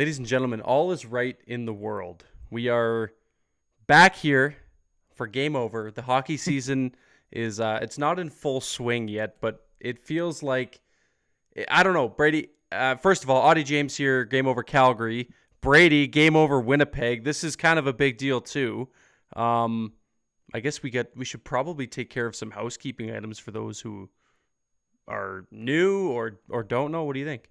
Ladies and gentlemen, all is right in the world. We are back here for Game Over. The hockey season is it's not in full swing yet, but it feels like I don't know, Brady. First of all, Auddie James here, Game Over Calgary. Brady, Game Over Winnipeg. This is kind of a big deal too. I guess we should probably take care of some housekeeping items for those who are new or don't know. What do you think?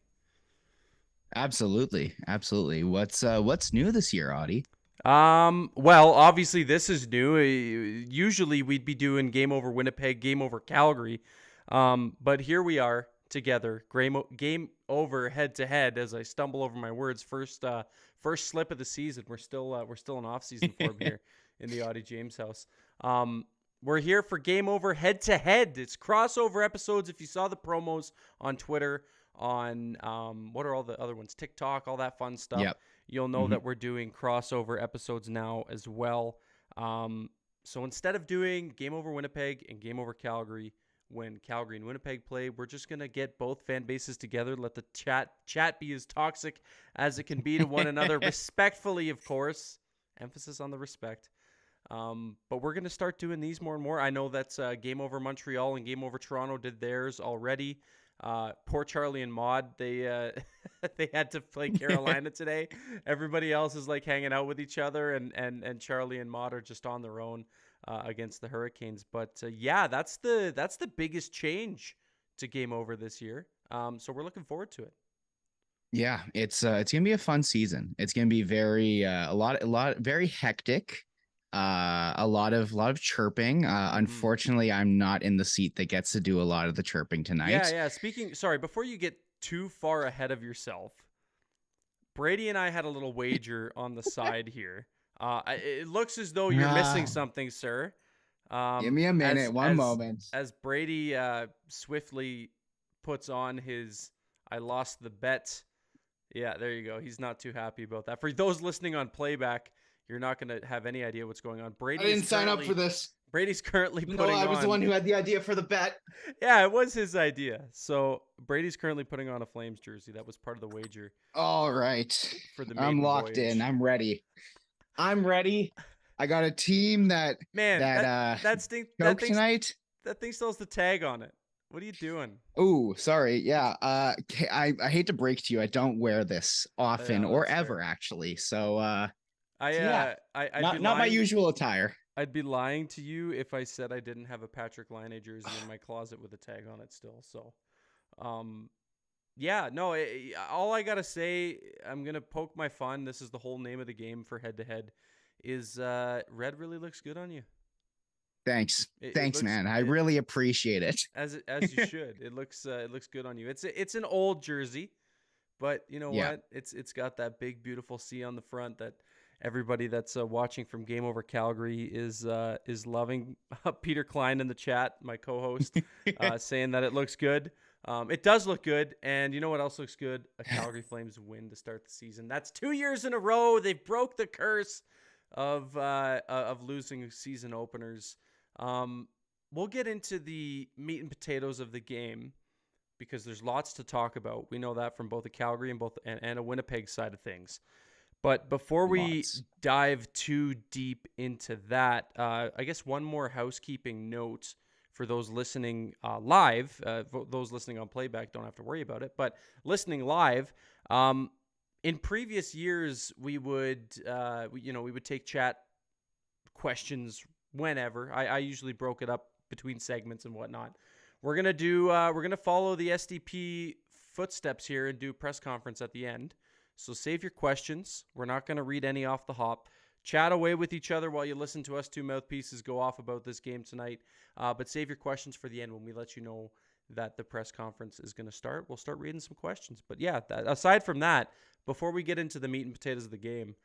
Absolutely. Absolutely. What's new this year, Audie? Well, obviously this is new. Usually we'd be doing Game Over Winnipeg, Game Over Calgary. But here we are together. Game over head to head as I stumble over my words. First slip of the season. We're still in off season form here in the Auddie James house. We're here for Game Over head to head. It's crossover episodes. If you saw the promos on Twitter, on what are all the other ones? TikTok, all that fun stuff. Yep. You'll know that we're doing crossover episodes now as well. So instead of doing Game Over Winnipeg and Game Over Calgary when Calgary and Winnipeg play, we're just going to get both fan bases together, let the chat be as toxic as it can be to one another, respectfully, of course. Emphasis on the respect. But we're going to start doing these more and more. I know that's Game Over Montreal and Game Over Toronto did theirs already. Poor Charlie and Maud, they they had to play Carolina today. Everybody else is like hanging out with each other, and Charlie and Maud are just on their own against the Hurricanes. But yeah, that's the biggest change to Game Over this year. So we're looking forward to it. Yeah, it's gonna be a fun season. It's gonna be very a lot very hectic. A lot of chirping. Unfortunately, I'm not in the seat that gets to do a lot of the chirping tonight. Yeah. Sorry, before you get too far ahead of yourself, Brady and I had a little wager on the side here. It looks as though you're missing something, sir. Give me a minute, one moment. As Brady swiftly puts on his "I lost the bet." Yeah, there you go. He's not too happy about that. For those listening on playback, you're not going to have any idea what's going on. I didn't sign up for this. Brady's currently Even putting though I was on... the one who had the idea for the bet. Yeah, it was his idea. So Brady's currently putting on a Flames jersey. That was part of the wager. All right. For the I'm locked in. I'm ready. I got a team that stinks tonight. That thing still has the tag on it. What are you doing? Oh, sorry. Yeah. I hate to break to you. I don't wear this often or ever, fair. Actually. So not my usual attire. I'd be lying to you if I said I didn't have a Patrick Laine jersey in my closet with a tag on it still. So, yeah, no, all I got to say, I'm going to poke my fun. This is the whole name of the game for head to head is red really looks good on you. Thanks. Thanks, man. I really appreciate it. As you should. It looks good on you. It's an old jersey, but you know what? It's got that big beautiful C on the front that everybody that's watching from Game Over Calgary is loving. Peter Klein in the chat, my co-host, saying that it looks good. It does look good, and you know what else looks good? A Calgary Flames win to start the season. That's 2 years in a row. They've broke the curse of losing season openers. We'll get into the meat and potatoes of the game because there's lots to talk about. We know that from both the Calgary and a Winnipeg side of things. But before we dive too deep into that, I guess one more housekeeping note for those listening live. Those listening on playback don't have to worry about it. But listening live, in previous years, we would take chat questions whenever. I usually broke it up between segments and whatnot. We're gonna follow the SDP footsteps here and do press conference at the end. So save your questions. We're not gonna read any off the hop. Chat away with each other while you listen to us two mouthpieces go off about this game tonight. But save your questions for the end when we let you know that the press conference is going to start. We'll start reading some questions. But yeah, aside from that, before we get into the meat and potatoes of the game,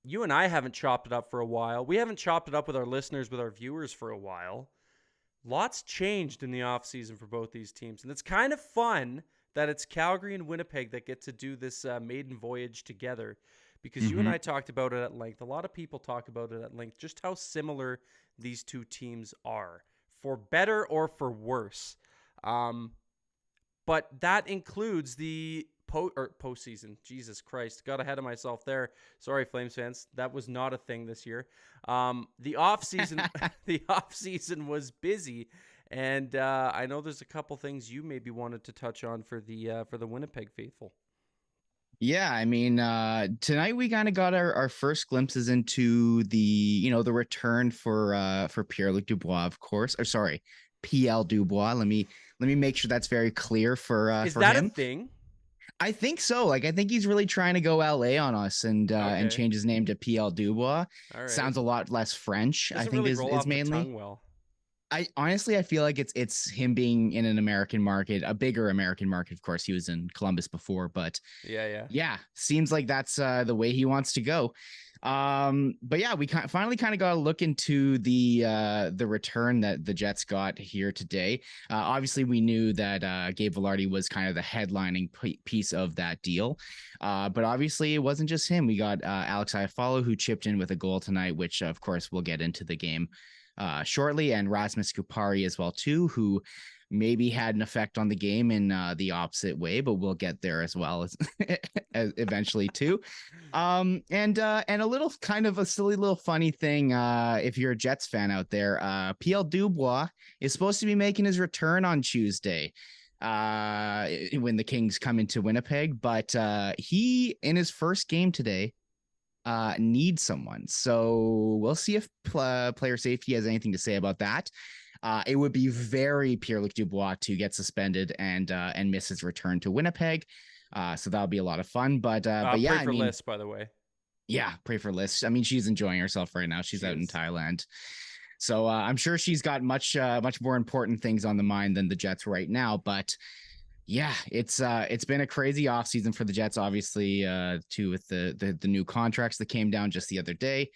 you and I haven't chopped it up for a while. We haven't chopped it up with our listeners, with our viewers for a while. Lots changed in the offseason for both these teams. And it's kind of fun that it's Calgary and Winnipeg that get to do this maiden voyage together because you and I talked about it at length. A lot of people talk about it at length, just how similar these two teams are, for better or for worse. But that includes the postseason. Jesus Christ, got ahead of myself there. Sorry, Flames fans, that was not a thing this year. The off season, the off season was busy, and I know there's a couple things you maybe wanted to touch on for the Winnipeg faithful. Yeah, I mean, tonight we kind of got our first glimpses into the the return for Pierre-Luc Dubois, of course. Or sorry, PL Dubois. Let me make sure that's very clear for Is for that him. a thing? I think so. Like, I think he's really trying to go LA on us and change his name to PL Dubois. All right. Sounds a lot less French. Doesn't I think really roll is off mainly. the tongue well. I honestly, I feel like it's him being in an American market, a bigger American market. Of course, he was in Columbus before, but yeah, seems like that's the way he wants to go. But yeah, we finally kind of got to look into the return that the Jets got here today. Obviously, we knew that Gabe Vilardi was kind of the headlining piece of that deal, but obviously it wasn't just him. We got Alex Iafallo, who chipped in with a goal tonight, which of course we'll get into the game shortly, and Rasmus Kupari as well too, who maybe had an effect on the game in the opposite way, but we'll get there as well as eventually too. And a little kind of a silly little funny thing, if you're a Jets fan out there, PL Dubois is supposed to be making his return on Tuesday when the Kings come into Winnipeg, but he in his first game today need someone. So we'll see if player safety has anything to say about that. It would be very Pierre-Luc Dubois to get suspended and miss his return to Winnipeg. So that'll be a lot of fun. But yeah, pray for Liz, by the way. Yeah, pray for Liz. I mean, she's enjoying herself right now. She's out in Thailand. So I'm sure she's got much more important things on the mind than the Jets right now. But yeah, it's been a crazy offseason for the Jets, obviously, too, with the new contracts that came down just the other day.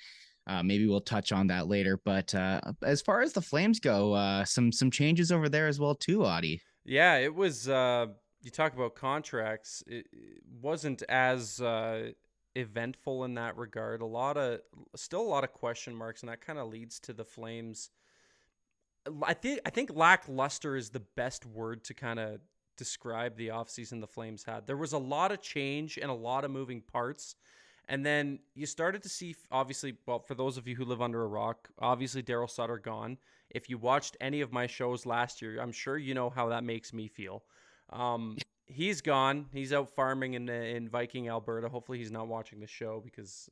Maybe we'll touch on that later. But as far as the Flames go, some changes over there as well, too, Auddie. Yeah, it was. You talk about contracts. It wasn't as eventful in that regard. Still a lot of question marks, and that kind of leads to the Flames. I think lackluster is the best word to kind of describe the offseason the Flames had. There was a lot of change and a lot of moving parts. And then you started to see, obviously, well, for those of you who live under a rock, obviously Daryl Sutter gone. If you watched any of my shows last year, I'm sure you know how that makes me feel. He's gone. He's out farming in Viking, Alberta. Hopefully he's not watching the show because,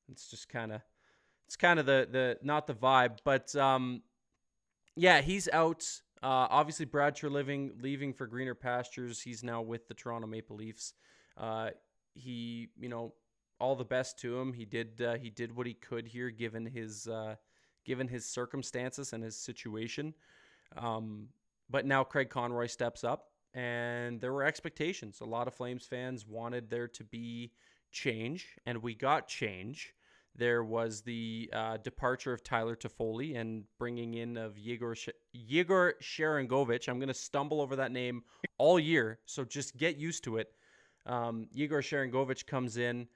it's just kind of the not the vibe. But yeah, he's out. Obviously, Brad Treliving leaving for greener pastures. He's now with the Toronto Maple Leafs. He, all the best to him. He did what he could here, given his circumstances and his situation. But now Craig Conroy steps up, and there were expectations. A lot of Flames fans wanted there to be change, and we got change. There was the departure of Tyler Toffoli and bringing in of Yegor Sharangovich. I'm going to stumble over that name all year, so just get used to it. Yegor Sharangovich comes in.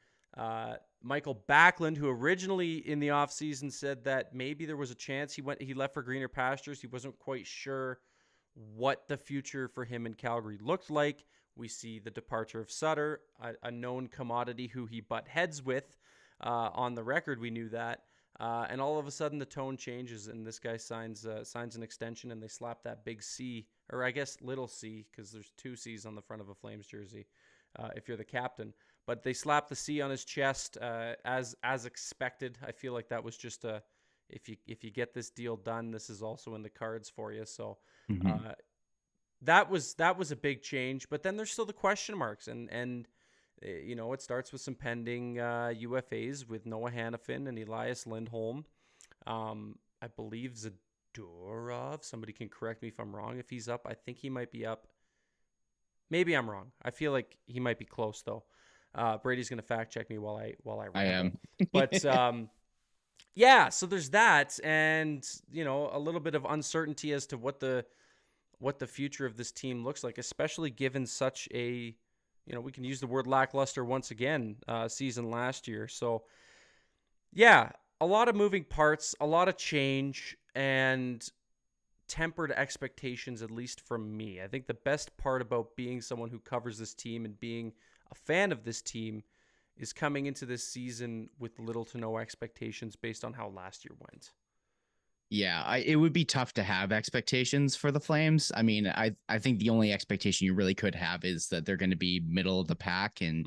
Michael Backlund, who originally in the offseason said that maybe there was a chance he left for greener pastures. He wasn't quite sure what the future for him in Calgary looked like. We see the departure of Sutter, a known commodity who he butt heads with. On the record, we knew that. And all of a sudden, the tone changes, and this guy signs an extension, and they slap that big C, or I guess little C, because there's two C's on the front of a Flames jersey if you're the captain. But they slap the C on his chest as expected. I feel like that was just if you get this deal done, this is also in the cards for you. So that was a big change. But then there's still the question marks, and it starts with some pending UFAs with Noah Hannafin and Elias Lindholm. I believe Zadorov. Somebody can correct me if I'm wrong. If he's up, I think he might be up. Maybe I'm wrong. I feel like he might be close though. Brady's going to fact check me while I I am. But yeah, so there's that, and a little bit of uncertainty as to what the future of this team looks like, especially given such a we can use the word lackluster once again season last year. So yeah, a lot of moving parts, a lot of change, and tempered expectations, at least from me. I think the best part about being someone who covers this team and being a fan of this team is coming into this season with little to no expectations based on how last year went. Yeah, it would be tough to have expectations for the Flames. I mean, I think the only expectation you really could have is that they're going to be middle of the pack and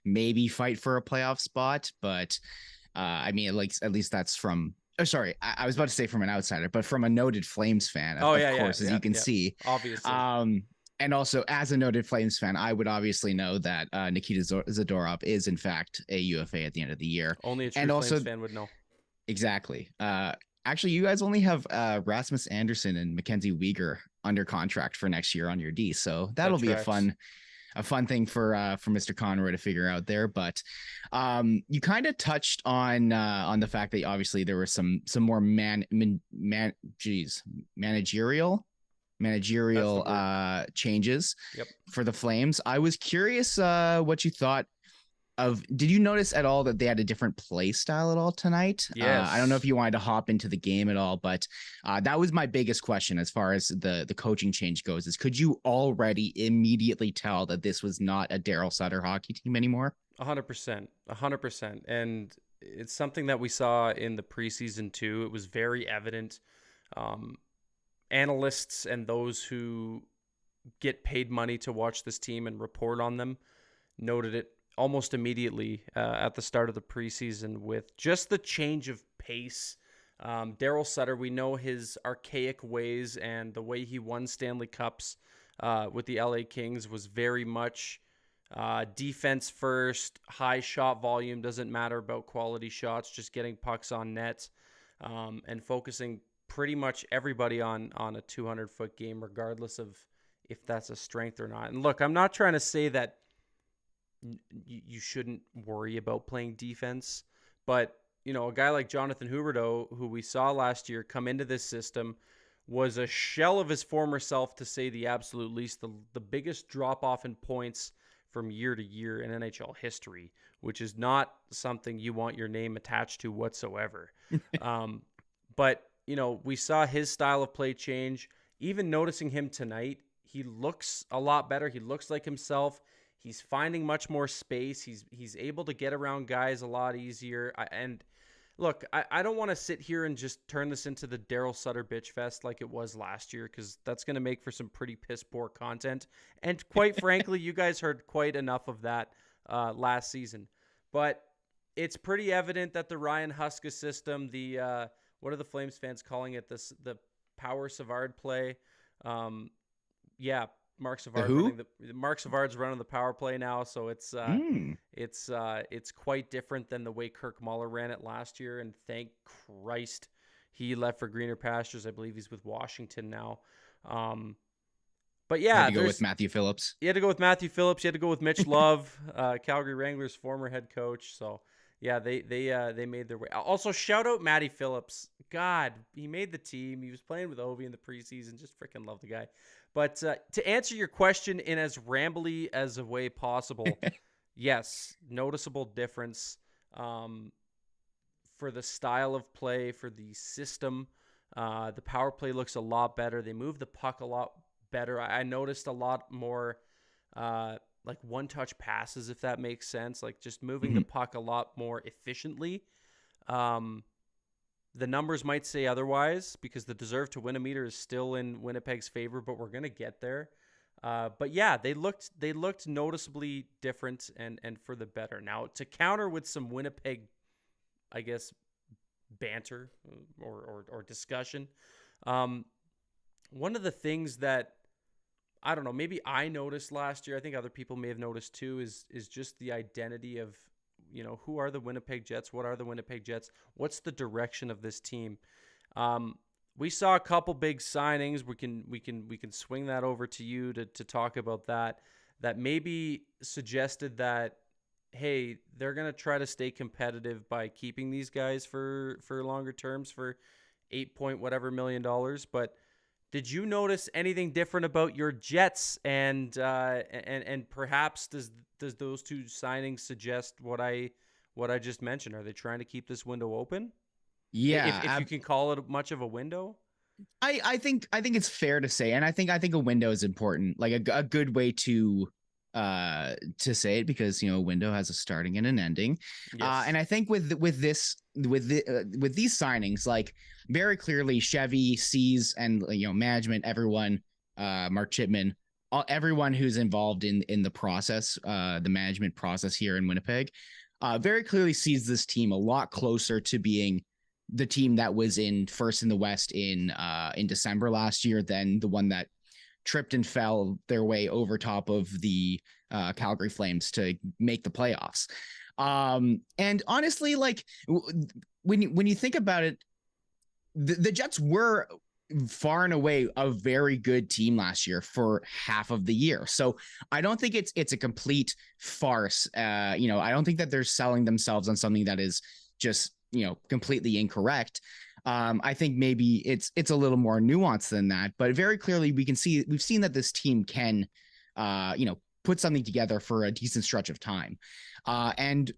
maybe fight for a playoff spot. But I mean, like at least that's from. Oh, sorry, I was about to say from an outsider, but from a noted Flames fan, of course, as you can see, obviously. And also, as a noted Flames fan, I would obviously know that Nikita Zadorov is in fact a UFA at the end of the year. Only a true Flames fan would know. Exactly. Actually, you guys only have Rasmus Anderson and Mackenzie Weegar under contract for next year on your D, so that'll be a fun thing for Mr. Conroy to figure out there. But you kind of touched on the fact that obviously there were some more managerial changes for the Flames. I was curious what you thought of. Did you notice at all that they had a different play style at all tonight? Yes. I don't know if you wanted to hop into the game at all, but that was my biggest question as far as the coaching change goes, is could you already immediately tell that this was not a Daryl Sutter hockey team anymore? 100%. And it's something that we saw in the preseason too. It was very evident. Analysts and those who get paid money to watch this team and report on them noted it almost immediately at the start of the preseason with just the change of pace. Daryl Sutter, we know his archaic ways, and the way he won Stanley Cups with the LA Kings was very much defense first, high shot volume, doesn't matter about quality shots, just getting pucks on net, and focusing pretty much everybody on a 200-foot game, regardless of if that's a strength or not. And look, I'm not trying to say that you shouldn't worry about playing defense, but you know, a guy like Jonathan Huberdeau, who we saw last year come into this system, was a shell of his former self, to say the absolute least. The biggest drop off in points from year to year in NHL history, which is not something you want your name attached to whatsoever. But you know, we saw his style of play change. Even noticing him tonight, he looks a lot better. He looks like himself. He's finding much more space. He's able to get around guys a lot easier. And look, I don't want to sit here and just turn this into the Daryl Sutter bitch fest like it was last year, because that's going to make for some pretty piss poor content. And quite frankly, you guys heard quite enough of that last season. But it's pretty evident that the Ryan Huska system, the what are the Flames fans calling it? The Power Savard play. Mark Savard Mark Savard's running the power play now, so it's quite different than the way Kirk Muller ran it last year. And thank Christ he left for greener pastures. I believe he's with Washington now. But yeah, you had to go with Matthew Phillips. You had to go with Matthew Phillips. You had to go with Mitch Love, Calgary Wranglers former head coach. So yeah, they made their way. Also, shout out Matty Phillips. God, he made the team. He was playing with Ovi in the preseason. Just freaking love the guy. But to answer your question in as rambly as a way possible, yes, noticeable difference for the style of play, for the system. The power play looks a lot better. They move the puck a lot better. I noticed a lot more like one-touch passes, if that makes sense, like just moving the puck a lot more efficiently. The numbers might say otherwise, because the deserve to win a meter is still in Winnipeg's favor, but we're going to get there. But yeah, they looked noticeably different and for the better. Now, to counter with some Winnipeg, I guess, banter or discussion, one of the things that, I don't know, maybe I noticed last year, I think other people may have noticed too, is just the identity of, you know, who are the Winnipeg Jets? What are the Winnipeg Jets? What's the direction of this team? We saw a couple big signings. We can swing that over to you to talk about that maybe suggested that, hey, they're going to try to stay competitive by keeping these guys for longer terms for $8 million. But did you notice anything different about your Jets? And perhaps does those two signings suggest what I just mentioned? Are they trying to keep this window open? Yeah, if you can call it much of a window. I think it's fair to say, and I think a window is important, like a good way to say it, because a window has a starting and an ending. Yes. And I think with these signings, like very clearly Chevy sees, and management, everyone, Mark Chipman, everyone who's involved in the process, the management process here in Winnipeg, very clearly sees this team a lot closer to being the team that was in first in the West in December last year than the one that tripped and fell their way over top of the Calgary Flames to make the playoffs. And honestly, like when you think about it, the Jets were far and away a very good team last year for half of the year. So I don't think it's a complete farce. I don't think that they're selling themselves on something that is just completely incorrect. I think maybe it's a little more nuanced than that, but very clearly we've seen that this team can put something together for a decent stretch of time. And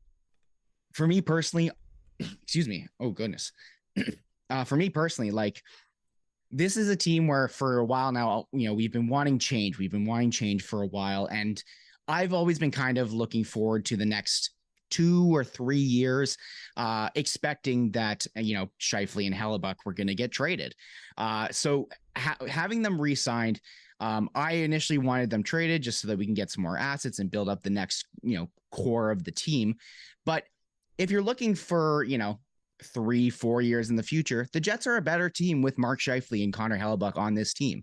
for me personally, excuse me, oh goodness. For me personally, like, this is a team where for a while now, we've been wanting change. We've been wanting change for a while. And I've always been kind of looking forward to the next 2 or 3 years, expecting that, Scheifele and Hellebuck were going to get traded. So having them re-signed, I initially wanted them traded just so that we can get some more assets and build up the next, core of the team. But if you're looking for, 3-4 years in the future, the Jets are a better team with Mark Scheifele and Connor Hellebuck on this team.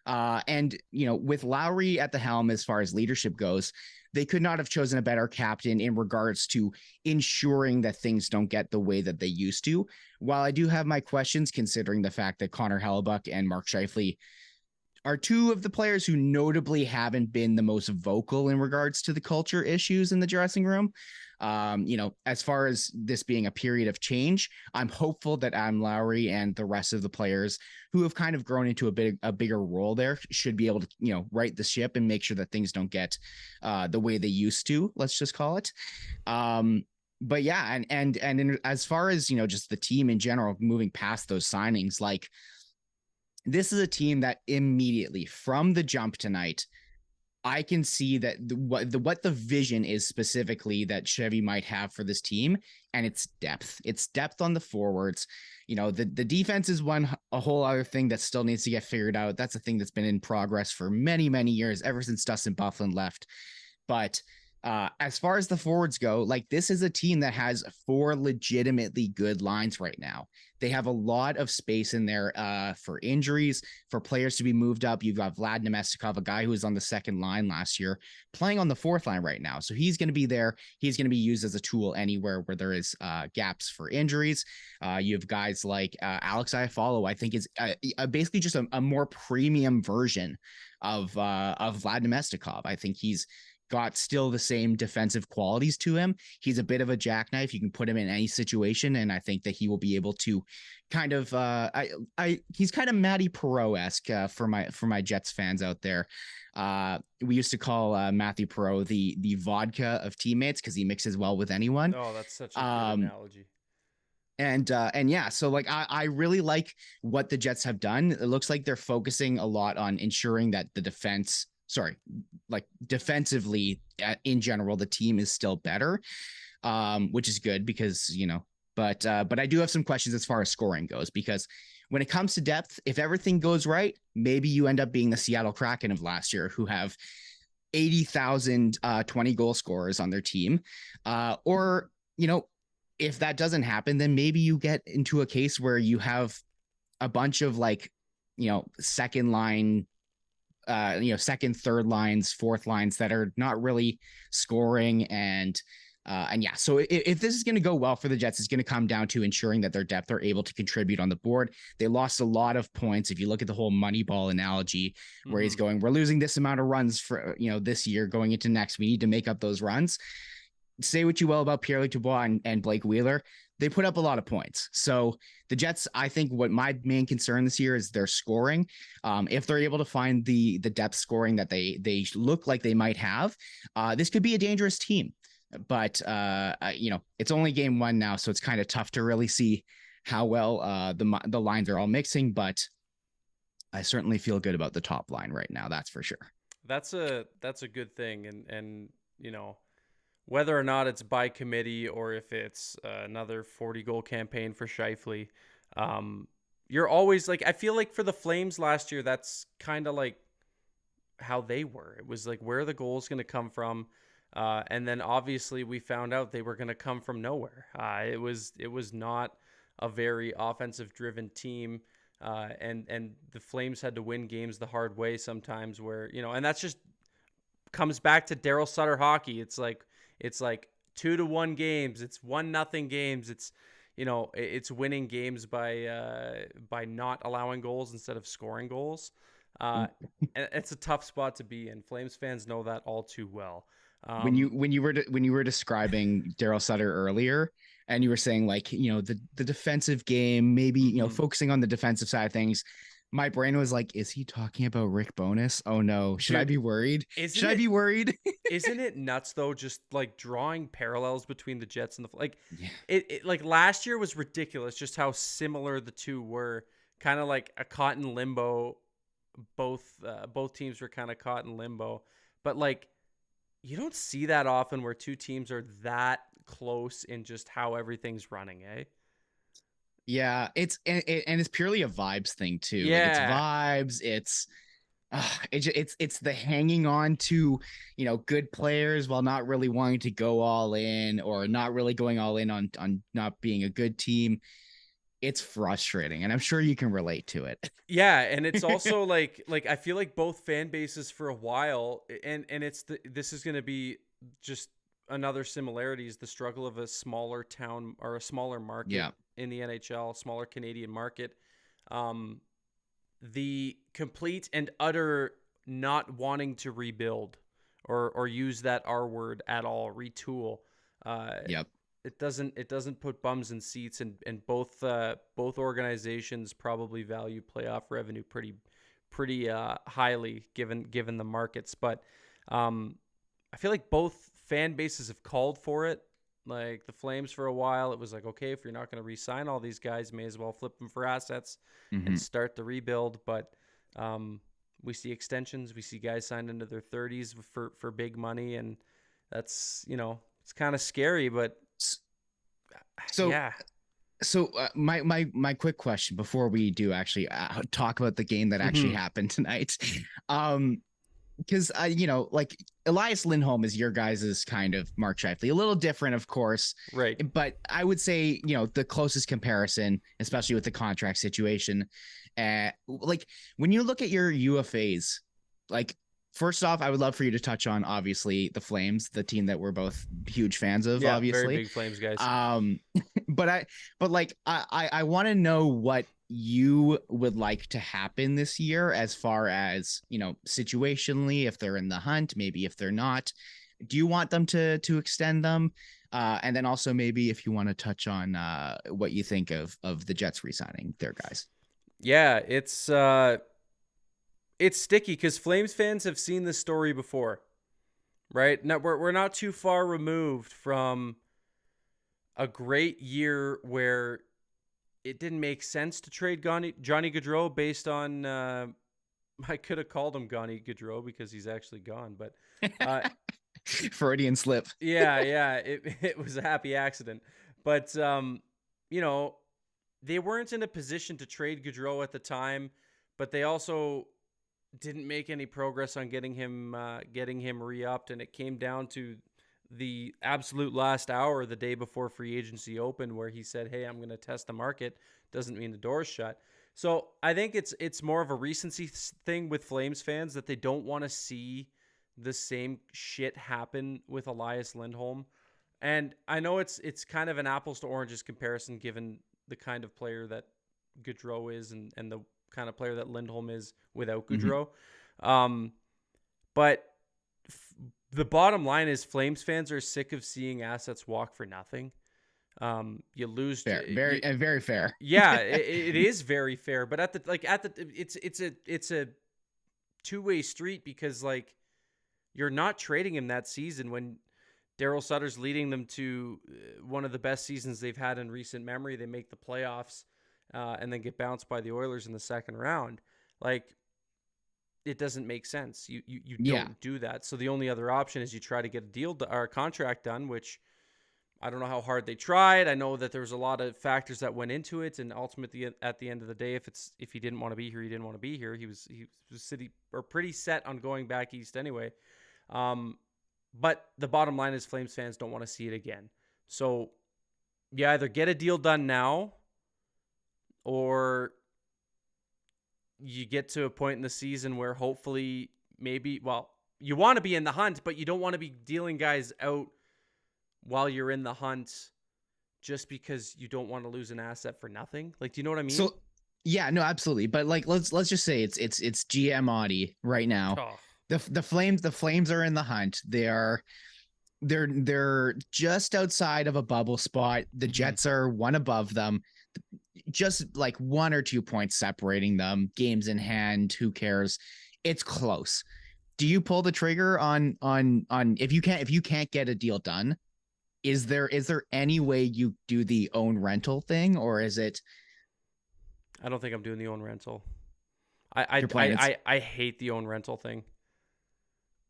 And, with Lowry at the helm, as far as leadership goes, they could not have chosen a better captain in regards to ensuring that things don't get the way that they used to. While I do have my questions, considering the fact that Connor Hellebuck and Mark Scheifele are two of the players who notably haven't been the most vocal in regards to the culture issues in the dressing room. As far as this being a period of change, I'm hopeful that Adam Lowry and the rest of the players who have kind of grown into a bigger role there should be able to, right the ship and make sure that things don't get the way they used to, let's just call it. But yeah, and as far as, just the team in general, moving past those signings, like, this is a team that immediately from the jump tonight, I can see that what the vision is specifically that Chevy might have for this team, and it's depth. It's depth on the forwards. The defense is a whole other thing that still needs to get figured out. That's a thing that's been in progress for many, many years, ever since Dustin Byfuglien left. But as far as the forwards go, like, this is a team that has 4 legitimately good lines right now. They have a lot of space in there for injuries, for players to be moved up. You've got Vlad Nemestikov, a guy who was on the second line last year, playing on the fourth line right now. So he's going to be there. He's going to be used as a tool anywhere where there is gaps for injuries. You have guys like Alex Iafallo, I think is basically just a more premium version of Vlad Nemestikov. I think he's got still the same defensive qualities to him. He's a bit of a jackknife. You can put him in any situation, and I think that he will be able to kind of he's kind of Matty Perreault-esque for my Jets fans out there. We used to call Matthew Perreault the vodka of teammates because he mixes well with anyone. Oh, that's such a good analogy. And yeah, so like I really like what the Jets have done. It looks like they're focusing a lot on ensuring that the defensively in general, the team is still better, which is good because, but I do have some questions as far as scoring goes, because when it comes to depth, if everything goes right, maybe you end up being the Seattle Kraken of last year, who have 80,000 20 goal scorers on their team. Or, if that doesn't happen, then maybe you get into a case where you have a bunch of second line, second, third lines, fourth lines that are not really scoring. And yeah, so if this is going to go well for the Jets, it's going to come down to ensuring that their depth are able to contribute on the board. They lost a lot of points. If you look at the whole Moneyball analogy, where he's going, we're losing this amount of runs for, this year going into next, we need to make up those runs. Say what you will about Pierre-Luc Dubois and Blake Wheeler, they put up a lot of points. So the Jets, I think what my main concern this year is their scoring. If they're able to find the depth scoring that they look like they might have, this could be a dangerous team. But, it's only game 1 now, so it's kind of tough to really see how well the lines are all mixing. But I certainly feel good about the top line right now. That's for sure. That's a good thing, and whether or not it's by committee or if it's another 40-goal campaign for Scheifele, you're always like, I feel like for the Flames last year, that's kind of like how they were. It was like, where are the goals going to come from? And then obviously we found out they were going to come from nowhere. It was not a very offensive driven team. And the Flames had to win games the hard way sometimes where, and that's just comes back to Daryl Sutter hockey. It's like 2-1 games. It's 1-0 games. It's, it's winning games by not allowing goals instead of scoring goals. And it's a tough spot to be in. Flames fans know that all too well. When you were describing Daryl Sutter earlier, and you were saying like, the defensive game, maybe, focusing on the defensive side of things, my brain was like, is he talking about Rick Bowness? Oh no. Should I be worried? Should I be worried? Isn't it nuts though? Just like drawing parallels between the Jets and it like last year was ridiculous. Just how similar the two were, kind of like a caught in limbo. Both teams were kind of caught in limbo, but like, you don't see that often where two teams are that close in just how everything's running, eh? Yeah, it's purely a vibes thing too. Yeah. Like, it's vibes. It's the hanging on to, good players while not really wanting to go all in, or not really going all in on not being a good team. It's frustrating, and I'm sure you can relate to it. Yeah, and it's also like I feel like both fan bases for a while, and this is going to be just another similarity, is the struggle of a smaller town or a smaller market in the NHL, smaller Canadian market. The complete and utter not wanting to rebuild or use that R word at all, retool. Yep. It doesn't put bums in seats, and both organizations probably value playoff revenue pretty highly given the markets. But I feel like both fan bases have called for it. Like the Flames for a while, it was like, okay, if you're not going to re-sign all these guys, may as well flip them for assets and start the rebuild. But we see extensions, we see guys signed into their 30s for big money, and that's it's kind of scary, but. So yeah. So my quick question before we do actually talk about the game that actually happened tonight, because like Elias Lindholm is your guys's kind of Mark Scheifele, a little different, of course, right? But I would say the closest comparison, especially with the contract situation, like when you look at your UFAs, like. First off, I would love for you to touch on, obviously, the Flames, the team that we're both huge fans of, obviously. Very big Flames guys. But I want to know what you would like to happen this year, as far as, situationally, if they're in the hunt, maybe if they're not. Do you want them to extend them? And then also maybe if you want to touch on what you think of the Jets re-signing their guys. Yeah, it's sticky because Flames fans have seen this story before, right? Now, we're not too far removed from a great year where it didn't make sense to trade Johnny Gaudreau based on I could have called him Johnny Gaudreau because he's actually gone, but Freudian slip. yeah, it was a happy accident, but they weren't in a position to trade Gaudreau at the time, but they also didn't make any progress on getting him re-upped, and it came down to the absolute last hour the day before free agency opened where he said, hey, I'm going to test the market. Doesn't mean the door's shut. So I think it's more of a recency thing with Flames fans that they don't want to see the same shit happen with Elias Lindholm. And I know it's kind of an apples to oranges comparison given the kind of player that Gaudreau is and the kind of player that Lindholm is without Gaudreau. But the bottom line is Flames fans are sick of seeing assets walk for nothing. You lose fair, very fair. Yeah, it is very fair, but it's a two-way street because like you're not trading him that season when Daryl Sutter's leading them to one of the best seasons they've had in recent memory. They make the playoffs and then get bounced by the Oilers in the second round. Like, it doesn't make sense. You Yeah. don't do that. So the only other option is you try to get a deal or a contract done, which I don't know how hard they tried. I know that there was a lot of factors that went into it, and ultimately at the end of the day, if he didn't want to be here, he didn't want to be here. He was pretty set on going back east anyway. But the bottom line is Flames fans don't want to see it again. So you either get a deal done now, or you get to a point in the season where hopefully you want to be in the hunt, but you don't want to be dealing guys out while you're in the hunt just because you don't want to lose an asset for nothing. Like, do you know what I mean? So yeah, no, absolutely. But like, let's just say it's GM Auddie right now. Oh. The Flames are in the hunt. They're just outside of a bubble spot. The Jets are one above them, just like 1 or 2 points separating them. Games in hand. Who cares? It's close. Do you pull the trigger on if you can't get a deal done? Is there any way you do the own rental thing, or is it? I don't think I'm doing the own rental. I hate the own rental thing.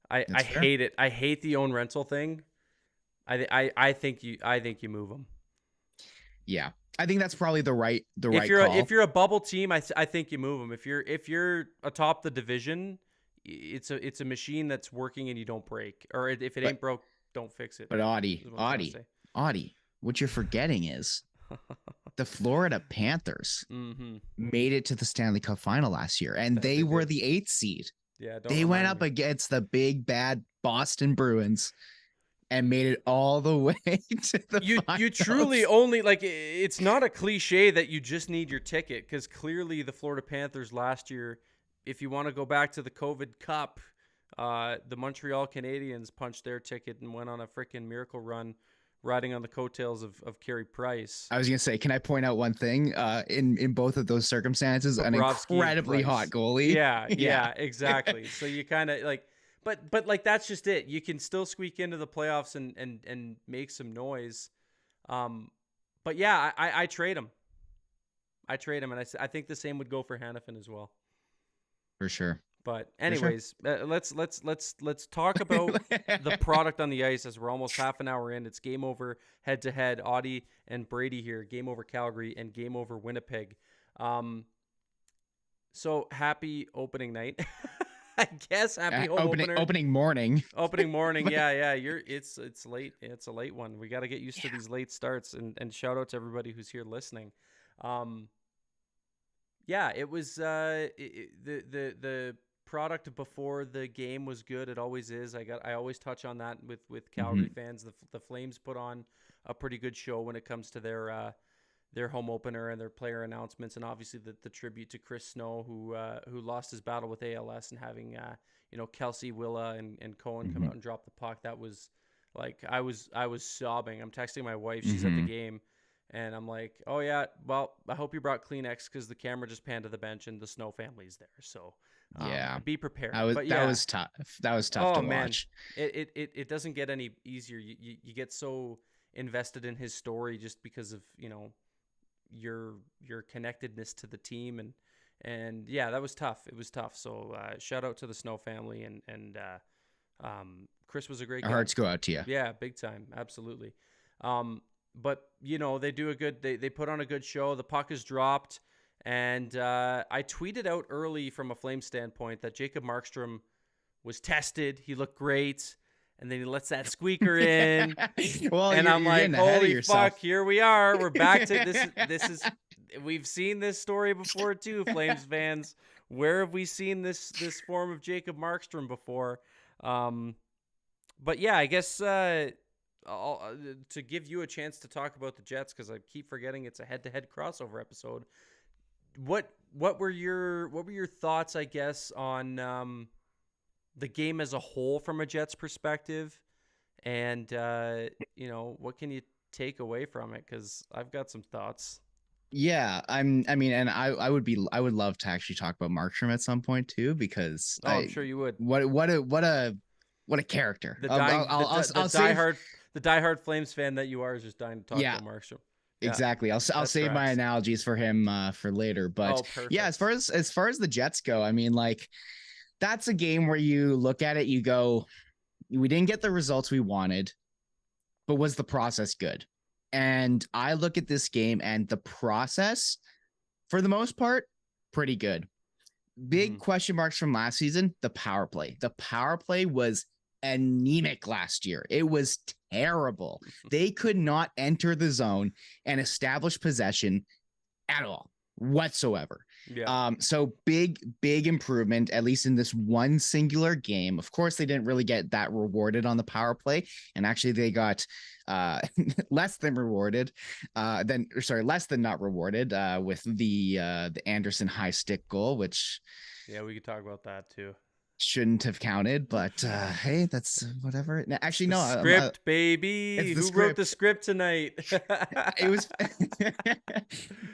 I hate it. I hate the own rental thing. I think you move them. Yeah, I think that's probably the right call. If you're a bubble team, I think you move them. If you're atop the division, it's a machine that's working and you don't break. Or if it ain't broke, don't fix it. But Auddie, what you're forgetting is the Florida Panthers made it to the Stanley Cup final last year, and they were the 8th seed. Yeah, they went up against the big bad Boston Bruins and made it all the way to the finals. You truly only, like, it's not a cliche that you just need your ticket, because clearly the Florida Panthers last year, if you want to go back to the COVID Cup, the Montreal Canadiens punched their ticket and went on a freaking miracle run, riding on the coattails of Carey Price. I was gonna say, can I point out one thing? In both of those circumstances, an incredibly hot goalie. Yeah, exactly. So you kind of like, but like, that's just it. You can still squeak into the playoffs and make some noise. But yeah, I trade him. And I think the same would go for Hanifin as well. For sure. But anyways, let's talk about the product on the ice, as we're almost half an hour in. It's game over head to head. Auddie and Brady here. Game over Calgary and game over Winnipeg. So happy opening night. I guess happy opening morning. Opening morning. Yeah. It's late. It's a late one. We got to get used to these late starts, and shout out to everybody who's here listening. Yeah, it was the product before the game was good. It always is. I always touch on that with Calgary fans. The Flames put on a pretty good show when it comes to their home opener and their player announcements, and obviously the tribute to Chris Snow, who lost his battle with ALS, and having Kelsey, Willa, and Cohen come out and drop the puck. That was like, I was sobbing. I'm texting my wife. She's at the game. And I'm like, oh, yeah, well, I hope you brought Kleenex, because the camera just panned to the bench and the Snow family's there. So be prepared. That was tough. That was tough to watch. It doesn't get any easier. You get so invested in his story just because of, your connectedness to the team. And yeah, that was tough. It was tough. So shout out to the Snow family. And Chris was a great guy. Our hearts go out to you. Yeah, big time. Absolutely. But, they do they put on a good show. The puck is dropped. And I tweeted out early from a Flame standpoint that Jacob Markstrom was tested. He looked great. And then he lets that squeaker in. Well, and I'm like, holy fuck, here we are. We're back to this. We've seen this story before too, Flames fans. Where have we seen this form of Jacob Markstrom before? But yeah, I guess to give you a chance to talk about the Jets, because I keep forgetting it's a head-to-head crossover episode. What were your thoughts, I guess, on the game as a whole from a Jets perspective, and what can you take away from it? Because I've got some thoughts. Yeah, and I would love to actually talk about Markstrom at some point too, because I'm sure you would. What a character. The diehard Flames fan that you are is just dying to talk about Markstrom. exactly. I'll that save my tracks. analogies for him for later. But yeah, Perfect. as far as the Jets go, I mean, like that's a game where you look at it, you go, we didn't get the results we wanted, but was the process good? And I look at this game and the process, for the most part, pretty good. Big question marks from last season, the power play. The power play was anemic last year. It was terrible. They could not enter the zone and establish possession at all whatsoever. Yeah. So big improvement, at least in this one singular game. Of course, they didn't really get that rewarded on the power play, and actually they got less than rewarded, less than not rewarded with the Anderson high stick goal, which Yeah, we could talk about that too. shouldn't have counted, but hey, that's whatever. Actually, no, Script, baby. Who wrote the script tonight? It was,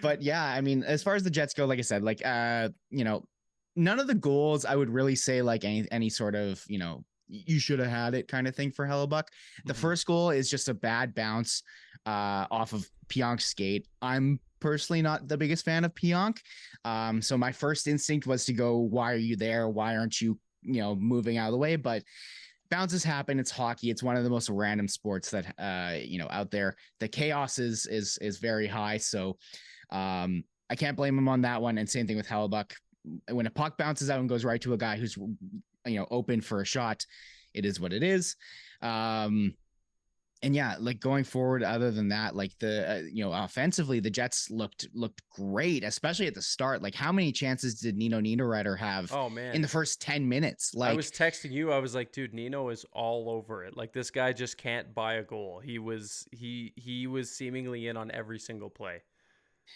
but yeah, I mean, as far as the Jets go, like I said, like none of the goals I would really say like any sort of you should have had it kind of thing for Hellebuck. The first goal is just a bad bounce off of Pionk's skate. I'm personally not the biggest fan of Pionk. So my first instinct was to go, why are you there? Why aren't you, moving out of the way? But bounces happen. It's hockey. It's one of the most random sports that, out there. The chaos is very high. So I can't blame him on that one. And same thing with Hellebuck. When a puck bounces out and goes right to a guy who's, open for a shot, it is what it is. And yeah, like going forward, other than that, like the, offensively, the Jets looked great, especially at the start. Like how many chances did Nino Niederreiter have in the first 10 minutes? Like I was texting you, I was like, dude, Nino is all over it. Like this guy just can't buy a goal. He was seemingly in on every single play.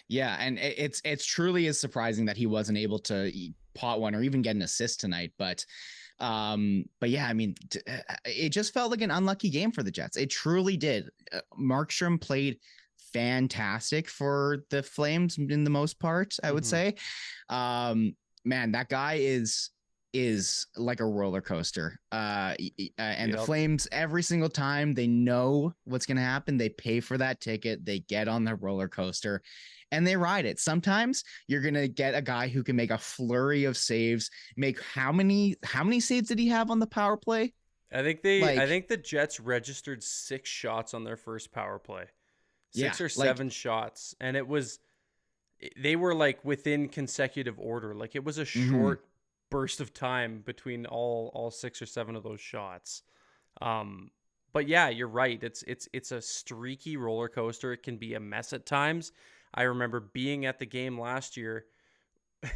Yeah. And it's truly is surprising that he wasn't able to pot one or even get an assist tonight. But yeah, I mean, it just felt like an unlucky game for the Jets. It truly did. Markstrom played fantastic for the Flames in the most part, I would say. Man, that guy is like a roller coaster. And the Flames, every single time they know what's going to happen, they pay for that ticket, they get on the roller coaster and they ride it. Sometimes you're going to get a guy who can make a flurry of saves. Make how many saves did he have on the power play? I think the Jets registered 6 shots on their first power play. 6 or 7 shots. And they were like within consecutive order. Like it was a short burst of time between all 6 or 7 of those shots. But yeah, you're right. It's a streaky roller coaster. It can be a mess at times. I remember being at the game last year.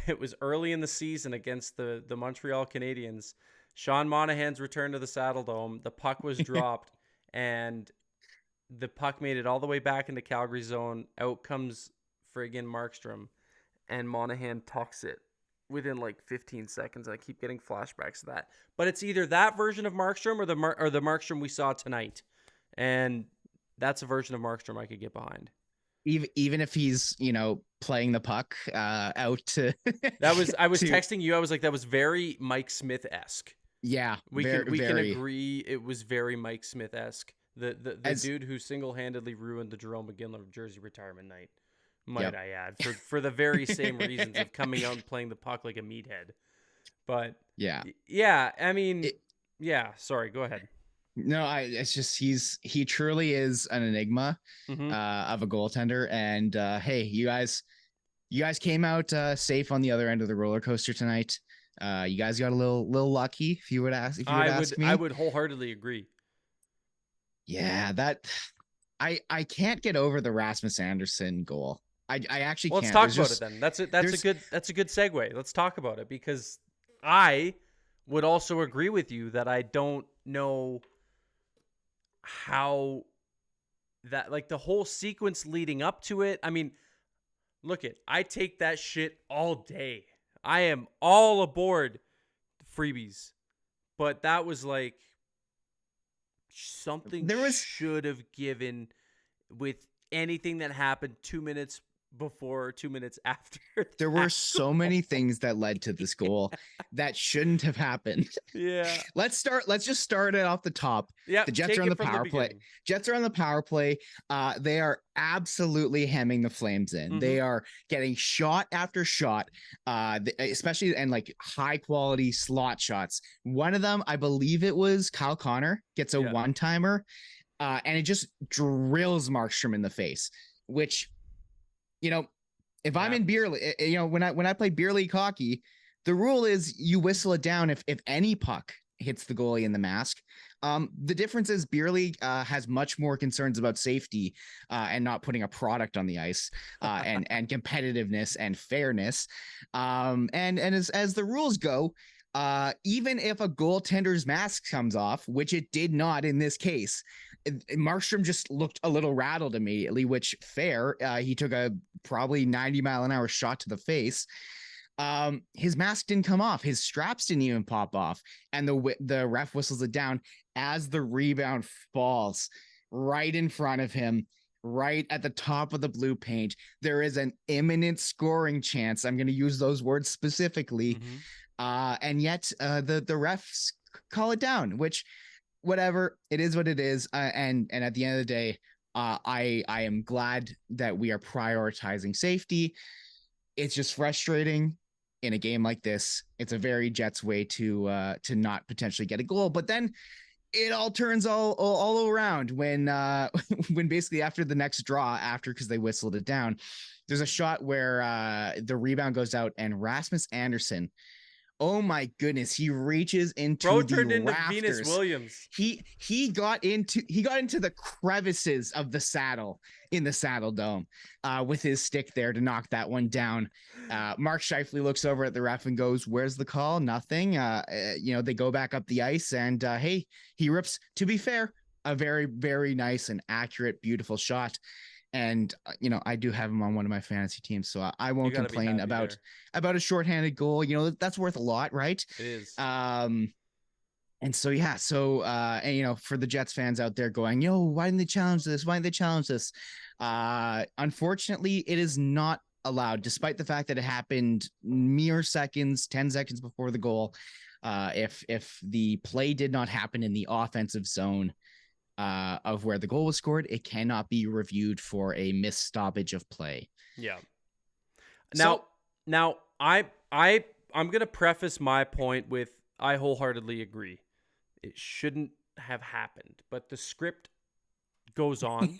It was early in the season against the Montreal Canadiens. Sean Monahan's return to the Saddle Dome. The puck was dropped, and the puck made it all the way back into Calgary zone. Out comes friggin' Markstrom, and Monahan tucks it within like 15 seconds. I keep getting flashbacks to that. But it's either that version of Markstrom or the Markstrom we saw tonight. And that's a version of Markstrom I could get behind. Even if he's, playing the puck out to I was texting you. I was like, that was very Mike Smith-esque. Yeah. We can agree it was very Mike Smith-esque. The dude who single-handedly ruined the Jerome McGinley jersey retirement night. Might I add, for the very same reasons of coming out and playing the puck like a meathead. But yeah, I mean, sorry, go ahead. No, it's just he truly is an enigma of a goaltender. And hey, you guys came out safe on the other end of the roller coaster tonight. You guys got a little lucky, if you would ask. Ask me, I would wholeheartedly agree. Yeah, that I can't get over the Rasmus Anderson goal. I actually can't. Let's talk about it then. That's a good segue. Let's talk about it, because I would also agree with you that I don't know how that, like, the whole sequence leading up to it. I mean, I take that shit all day. I am all aboard freebies, but that was like something should have given with anything that happened 2 minutes before, 2 minutes after. There were so many things that led to this goal that shouldn't have happened. Yeah. Let's just start it off the top. Yeah. The Jets are on the power play. Jets are on the power play. They are absolutely hemming the Flames in. They are getting shot after shot, especially and like high quality slot shots. One of them, I believe it was Kyle Connor, gets a one-timer, and it just drills Markstrom in the face, which, you know, if I'm in beer, you know, when I play beer league hockey, the rule is you whistle it down if any puck hits the goalie in the mask. The difference is beer league has much more concerns about safety and not putting a product on the ice and competitiveness and fairness. And as the rules go, even if a goaltender's mask comes off, which it did not in this case, Markstrom just looked a little rattled immediately, which fair. He took a probably 90-mile-an-hour shot to the face. His mask didn't come off. His straps didn't even pop off. And the ref whistles it down as the rebound falls right in front of him, right at the top of the blue paint. There is an imminent scoring chance. I'm going to use those words specifically. And yet the refs call it down, which, whatever, it is what it is. And at the end of the day, I am glad that we are prioritizing safety. It's just frustrating in a game like this. It's a very Jets way to not potentially get a goal, but then it all turns all around when when basically after the next draw, because they whistled it down, there's a shot where the rebound goes out and Rasmus Anderson, oh my goodness, he reaches into the rafters. Venus Williams. He got into the crevices of the saddle in the Saddle Dome with his stick there to knock that one down. Mark Scheifele looks over at the ref and goes, "Where's the call?" Nothing. You know, they go back up the ice and hey, he rips, to be fair, a very, very nice and accurate, beautiful shot. And, you know, I do have him on one of my fantasy teams, so I won't complain about a shorthanded goal. You know, that's worth a lot, right? It is. And so, yeah. So, and, you know, for the Jets fans out there going, yo, why didn't they challenge this? Why didn't they challenge this? Unfortunately, it is not allowed, despite the fact that it happened mere seconds, 10 seconds before the goal. If the play did not happen in the offensive zone of where the goal was scored, it cannot be reviewed for a missed stoppage of play. Yeah. Now I'm going to preface my point with, I wholeheartedly agree. It shouldn't have happened, but the script goes on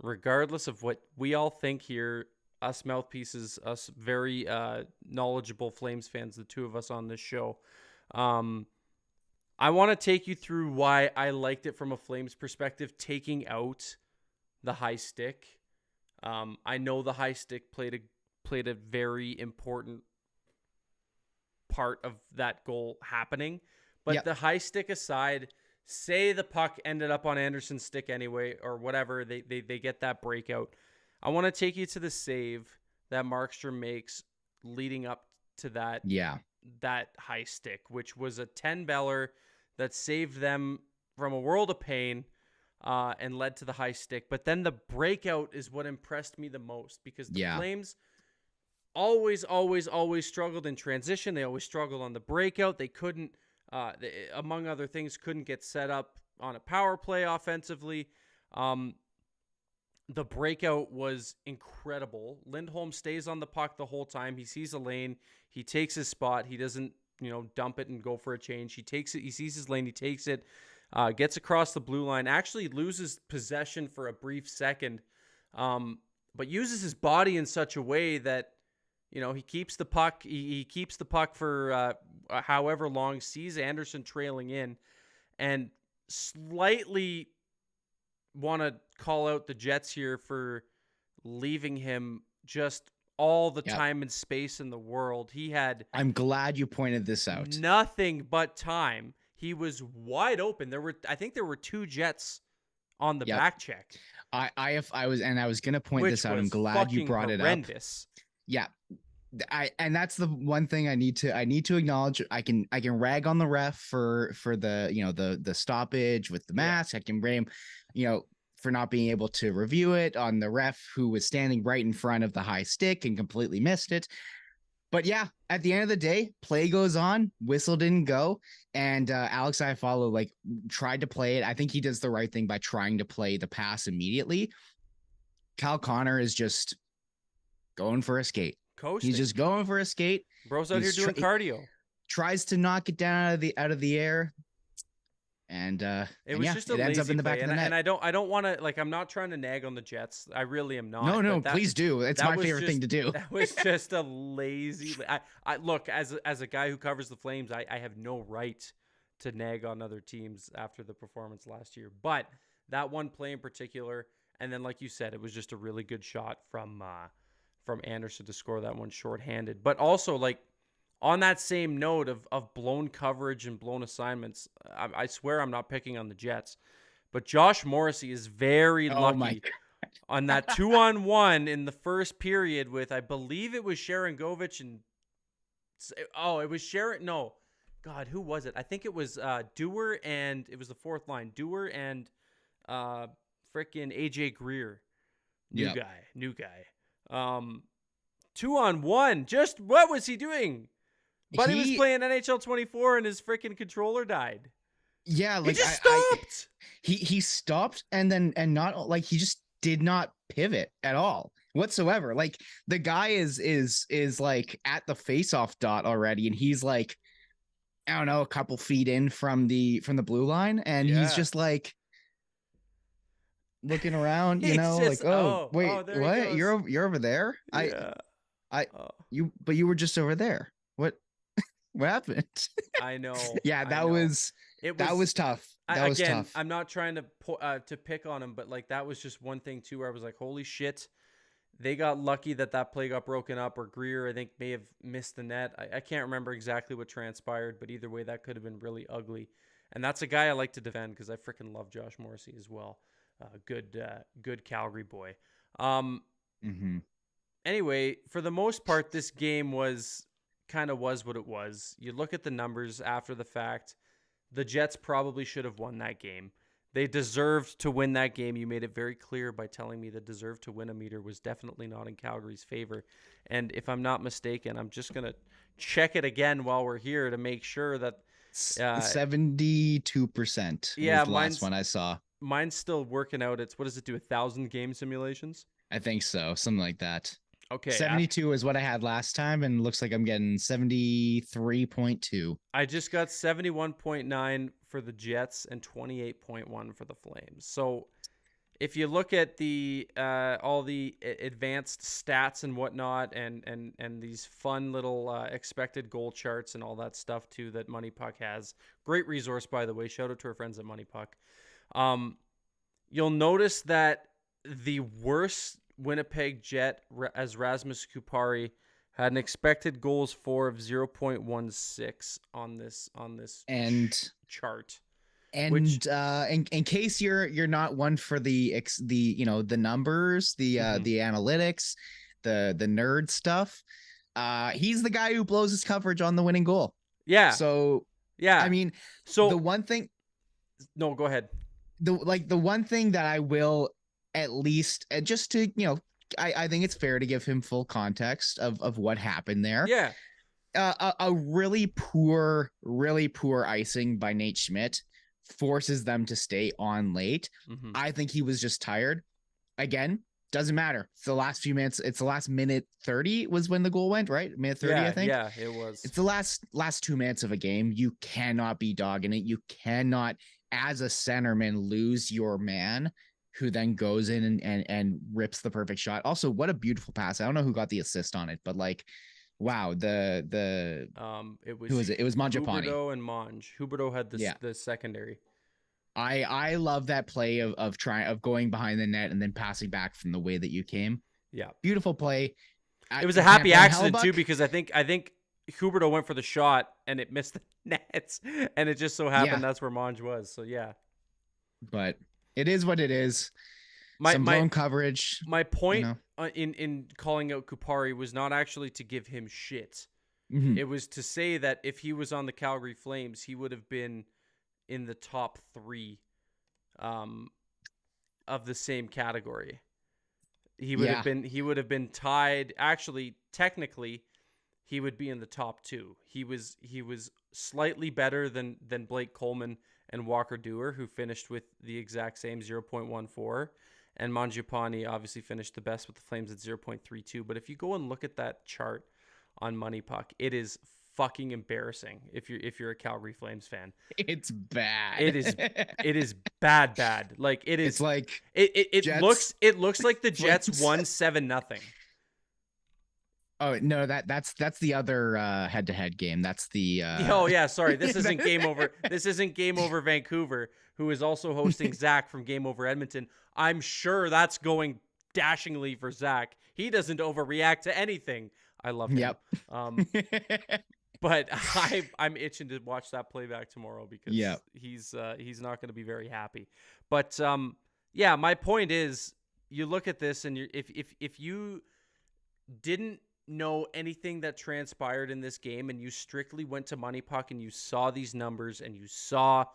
regardless of what we all think here, us mouthpieces, us very knowledgeable Flames fans, the two of us on this show. I want to take you through why I liked it from a Flames perspective, taking out the high stick. I know the high stick played a very important part of that goal happening, but the high stick aside, say the puck ended up on Anderson's stick anyway, or whatever, they get that breakout. I want to take you to the save that Markstrom makes leading up to that. That high stick, which was a 10-beller that saved them from a world of pain and led to the high stick. But then the breakout is what impressed me the most, because the Flames always struggled in transition. They always struggled on the breakout. They couldn't, among other things, couldn't get set up on a power play offensively. The breakout was incredible. Lindholm stays on the puck the whole time. He sees a lane. He takes his spot. He doesn't, dump it and go for a change. He takes it. He sees his lane. He takes it, gets across the blue line, actually loses possession for a brief second, but uses his body in such a way that, he keeps the puck. He keeps the puck for however long, sees Anderson trailing in, and slightly want to call out the Jets here for leaving him just all the time and space in the world. He had... I'm glad you pointed this out. Nothing but time. He was wide open. I think there were two Jets on the back check. I was going to point this out. I'm glad you brought it up. Yeah. And that's the one thing I need to acknowledge. I can rag on the ref for the, the stoppage with the mask. I can blame, for not being able to review it, on the ref who was standing right in front of the high stick and completely missed it. But yeah, at the end of the day, play goes on. Whistle didn't go, and Alex Iafallo like tried to play it. I think he does the right thing by trying to play the pass immediately. Kyle Connor is just going for a skate. Coasting. He's just going for a skate. Bro's out here doing cardio. Tries to knock it down out of the air. And it was just a it ends up in the back of the net. And I don't want to, like, I'm not trying to nag on the Jets. I really am not. No, please do. It's my favorite thing to do. That was just a lazy. I look, as a guy who covers the Flames, I have no right to nag on other teams after the performance last year. But that one play in particular, and then like you said, it was just a really good shot from Anderson to score that one shorthanded. But also, like, on that same note of blown coverage and blown assignments, I swear I'm not picking on the Jets, but Josh Morrissey is very lucky on that 2-on-1 in the first period with, I believe it was Sharangovich and it was Sharon. No, God, who was it? I think it was Dewar, and it was the fourth line. Dewar and frickin' AJ Greer, new guy. 2-on-1. Just what was he doing? But he was playing NHL 24 and his freaking controller died. Yeah, like he just stopped. He stopped and not like he just did not pivot at all whatsoever. Like the guy is like at the face-off dot already, and he's like, I don't know, a couple feet in from the blue line, and he's just like looking around, you know, just, like, wait, what? You're over there? Yeah. You were just over there. What happened? I know. Yeah, that was tough. That was tough. I'm not trying to pick on him, but like that was just one thing too, where I was like, holy shit, they got lucky that play got broken up, or Greer, I think, may have missed the net. I can't remember exactly what transpired, but either way, that could have been really ugly. And that's a guy I like to defend because I freaking love Josh Morrissey as well. Good Calgary boy. Anyway, for the most part, this game was what it was. You look at the numbers after the fact, the Jets probably should have won that game. They deserved to win that game. You made it very clear by telling me the deserve to win a meter was definitely not in Calgary's favor. And if I'm not mistaken, I'm just going to check it again while we're here to make sure that 72% was the last one I saw. Mine's still working out. What does it do? 1,000 game simulations? I think so. Something like that. Okay. 72 is what I had last time, and looks like I'm getting 73.2. I just got 71.9 for the Jets and 28.1 for the Flames. So if you look at the all the advanced stats and whatnot, and these fun little expected goal charts and all that stuff too that Money Puck has, great resource, by the way. Shout out to our friends at Money Puck. You'll notice that the worst Winnipeg Jet, as Rasmus Kupari, had an expected goals for of 0.16 on this chart. And in case you're not one for the numbers, the analytics, the nerd stuff, he's the guy who blows his coverage on the winning goal. Yeah. So yeah, I mean, so the one thing. No, go ahead. The one thing that I will, at least, just to, I think it's fair to give him full context of what happened there. Yeah. A really poor icing by Nate Schmidt forces them to stay on late. Mm-hmm. I think he was just tired. Again, doesn't matter. It's the last few minutes. It's the last minute 30 was when the goal went, right? Minute 30, I think. Yeah, it was. It's the last 2 minutes of a game. You cannot be dogging it. You cannot, as a centerman, lose your man who then goes in and rips the perfect shot. Also, what a beautiful pass. I don't know who got the assist on it, but like, wow, it was, who was it? It was Mangiapane. Huberdeau and Monge. Huberdeau had the secondary. I love that play of going behind the net and then passing back from the way that you came. Yeah. Beautiful play. It was a happy accident too, because I think Huberdeau went for the shot and it missed the nets, and it just so happened that's where Monge was. So yeah. But it is what it is. Some blown coverage. My point in calling out Kupari was not actually to give him shit. Mm-hmm. It was to say that if he was on the Calgary Flames, he would have been in the top 3 of the same category. He would have been tied. Actually, technically, he would be in the top 2. He was slightly better than Blake Coleman and Walker Dewar, who finished with the exact same 0.14. And Mangiapane obviously finished the best with the Flames at 0.32. But if you go and look at that chart on Money Puck, it is fucking embarrassing if you're a Calgary Flames fan. It's bad. It is bad. Like it is. It's like it Jets. looks like the Jets won 7-0. Oh no, that's the other head-to-head game. That's the oh yeah, sorry. This isn't Game Over. This isn't Game Over Vancouver, who is also hosting Zach from Game Over Edmonton. I'm sure that's going dashingly for Zach. He doesn't overreact to anything. I love him. Yep. But I'm itching to watch that playback tomorrow because he's not going to be very happy. But yeah, my point is, you look at this and if you didn't know anything that transpired in this game and you strictly went to Money Puck and you saw these numbers and you saw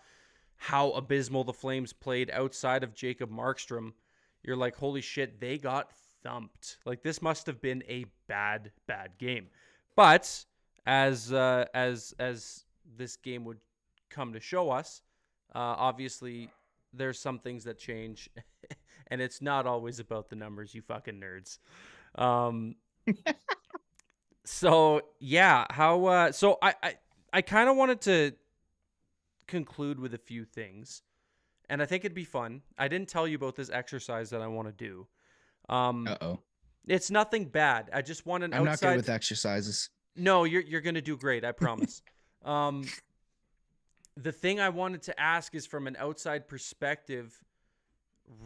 how abysmal the Flames played outside of Jacob Markstrom, you're like, holy shit, they got thumped. Like, this must have been a bad game. But as this game would come to show us, obviously there's some things that change, and it's not always about the numbers, you fucking nerds. So yeah, so I kind of wanted to conclude with a few things, and I think it'd be fun. I didn't tell you about this exercise that I want to do. It's nothing bad. I just want an outside. I'm not good with exercises. No, you're gonna do great. I promise. The thing I wanted to ask is, from an outside perspective,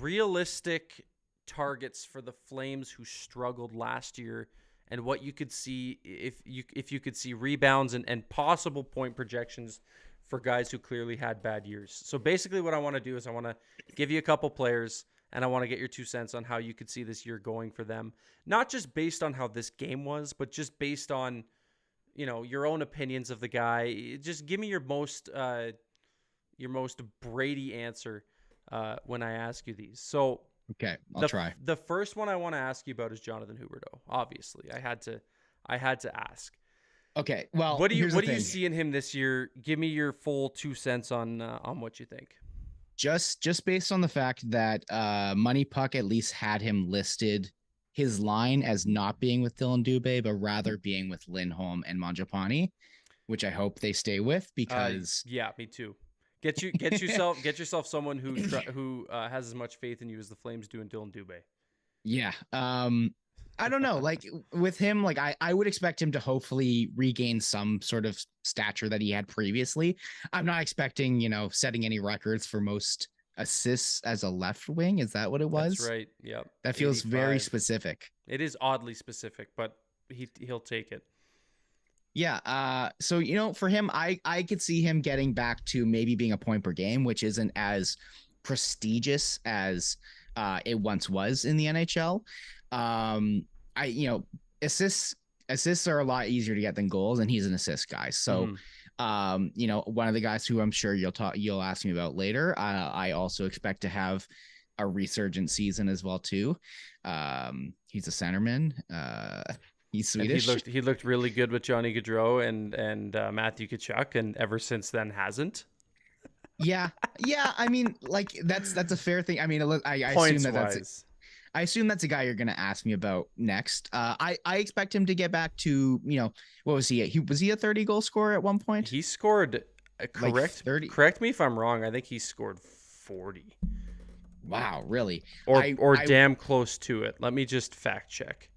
realistic targets for the Flames who struggled last year, and what you could see if you could see rebounds and possible point projections for guys who clearly had bad years. So basically what I want to do is I want to give you a couple players, and I want to get your 2 cents on how you could see this year going for them. Not just based on how this game was, but just based on, your own opinions of the guy. Just give me your most Brady answer when I ask you these. So okay, I'll try. The first one I want to ask you about is Jonathan Huberdeau. Obviously, I had to ask. Okay, well, what do you see in him this year? Give me your full 2 cents on what you think. Just based on the fact that Money Puck at least had him listed, his line as not being with Dylan Dubé, but rather being with Lindholm and Mangiapane, which I hope they stay with, because yeah, me too. Get yourself someone who has as much faith in you as the Flames do in Dylan Dubé. Yeah. I don't know. Like, with him, like I would expect him to hopefully regain some sort of stature that he had previously. I'm not expecting, setting any records for most assists as a left wing. Is that what it was? That's right. Yeah. That feels 85. Very specific. It is oddly specific, but he'll take it. Yeah. So, for him, I could see him getting back to maybe being a point per game, which isn't as prestigious as it once was in the NHL. Assists are a lot easier to get than goals, and he's an assist guy. So, one of the guys who I'm sure you'll ask me about later, I also expect to have a resurgent season as well too. He's a centerman. He's Swedish. And he looked really good with Johnny Gaudreau and Matthew Tkachuk, and ever since then hasn't. Yeah. I mean, like that's a fair thing. I mean, I assume that's a guy you're going to ask me about next. I expect him to get back to, what was he? Was he a 30 goal scorer at one point? He scored correct 30. Correct me if I'm wrong. I think he scored 40. Wow, really? Or damn close to it. Let me just fact check.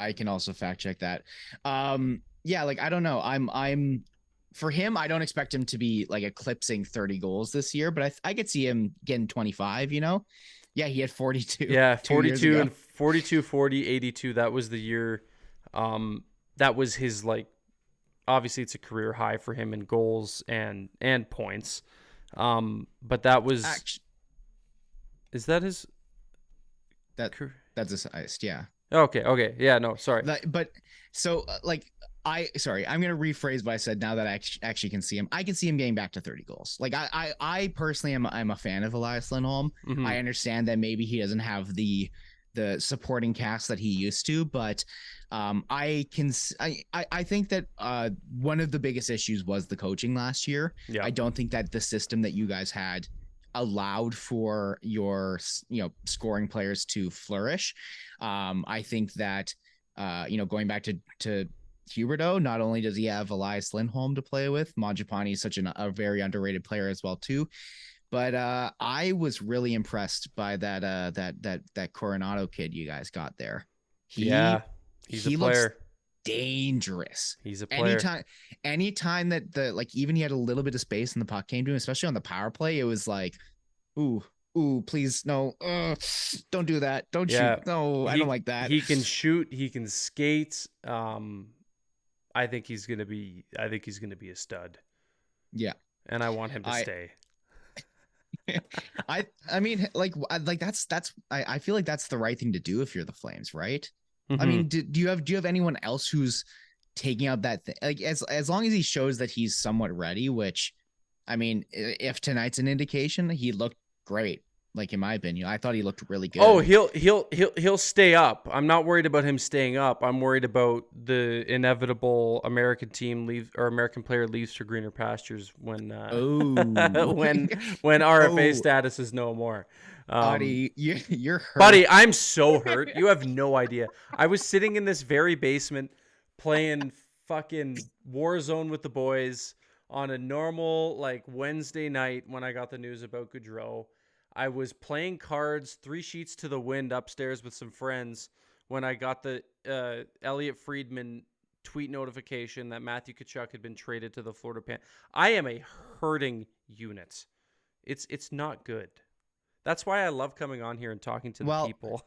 I can also fact check that. Yeah, like I don't know. I'm for him, I don't expect him to be like eclipsing 30 goals this year, but I could see him getting 25, Yeah, he had 42. Yeah, 42 and 42, 40, 82. That was the year. That was his, obviously it's a career high for him in goals and points. But that was is that his that's his highest, yeah. Okay. Yeah, no, sorry. But so I'm gonna rephrase what I said now that I actually can see him. I can see him getting back to 30 goals. Like I personally I'm a fan of Elias Lindholm. Mm-hmm. I understand that maybe he doesn't have the supporting cast that he used to, but I think that one of the biggest issues was the coaching last year. Yeah. I don't think that the system that you guys had allowed for your scoring players to flourish. I think that going back to Huberdeau, not only does he have Elias Lindholm to play with, Mangiapane is such a very underrated player as well too. But I was really impressed by that Coronado kid you guys got there. He's a player. Looks dangerous. He's a player. Anytime that even he had a little bit of space and the puck came to him, especially on the power play, it was like, ooh, please no, don't do that. Don't shoot. No, I don't like that. He can shoot. He can skate. I think he's gonna be a stud. Yeah, and I want him to stay. I mean, I feel like that's the right thing to do if you're the Flames, right? Mm-hmm. I mean, do you have anyone else who's taking out that thing? Like as long as he shows that he's somewhat ready, which, I mean, if tonight's an indication, he looked great. Like in my opinion, I thought he looked really good. Oh, he'll stay up. I'm not worried about him staying up. I'm worried about the inevitable American player leaves for greener pastures when when RFA status is no more. Auddie, you're hurt. Buddy, I'm so hurt. You have no idea. I was sitting in this very basement playing fucking Warzone with the boys on a normal Wednesday night when I got the news about Gaudreau. I was playing cards 3 sheets to the wind upstairs with some friends when I got the Elliot Friedman tweet notification that Matthew Tkachuk had been traded to the Florida Panthers. I am a hurting unit. It's not good. That's why I love coming on here and talking to the people.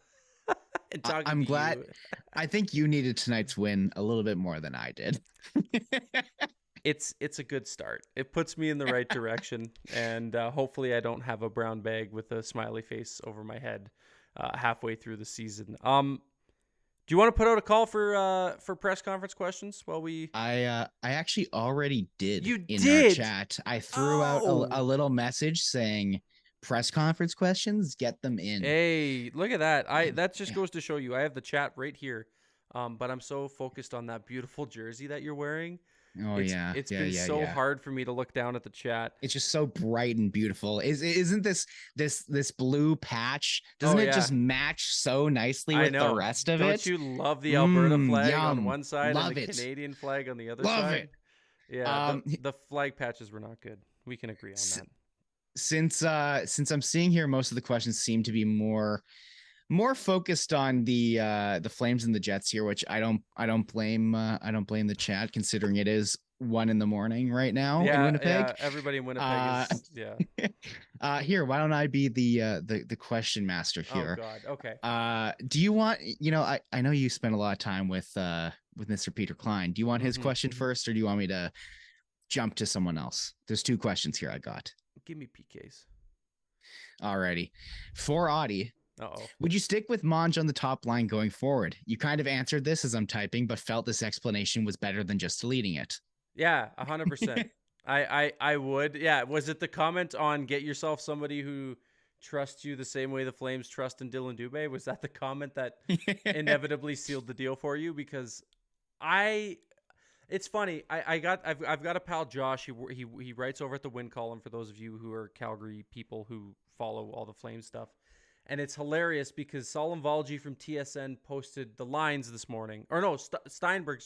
I'm glad. I think you needed tonight's win a little bit more than I did. It's a good start. It puts me in the right direction, and hopefully I don't have a brown bag with a smiley face over my head halfway through the season. Do you want to put out a call for press conference questions while we? I actually already did. You in did? Our chat. I threw out a little message saying press conference questions. Get them in. Hey, look at that! That just goes to show you. I have the chat right here, but I'm so focused on that beautiful jersey that you're wearing. Oh, it's been so hard for me to look down at the chat. It's just so bright and beautiful. Isn't this blue patch? Doesn't it just match so nicely with the rest of it? Don't you love the Alberta flag on one side love and the it. Canadian flag on the other love side? It. Yeah, the flag patches were not good. We can agree on that. Since I'm seeing here, most of the questions seem to be more focused on the Flames and the Jets here, which I don't blame the chat, considering it is 1 a.m. right now in Winnipeg. Yeah, everybody in Winnipeg is here, why don't I be the question master here? Oh God, okay. Do you want, I know you spent a lot of time with Mr. Peter Klein. Do you want his question first, or do you want me to jump to someone else? There's 2 questions here I got. Give me PKs. Alrighty. For Auddie. Uh-oh. Would you stick with Monge on the top line going forward? You kind of answered this as I'm typing, but felt this explanation was better than just deleting it. Yeah, 100%. I would. Yeah. Was it the comment on get yourself somebody who trusts you the same way the Flames trust in Dylan Dubé? Was that the comment that inevitably sealed the deal for you? Because it's funny. I've got a pal, Josh. He writes over at the Win column for those of you who are Calgary people who follow all the Flames stuff. And it's hilarious because Salim Valji from TSN posted the lines this morning. Or no, Steinberg,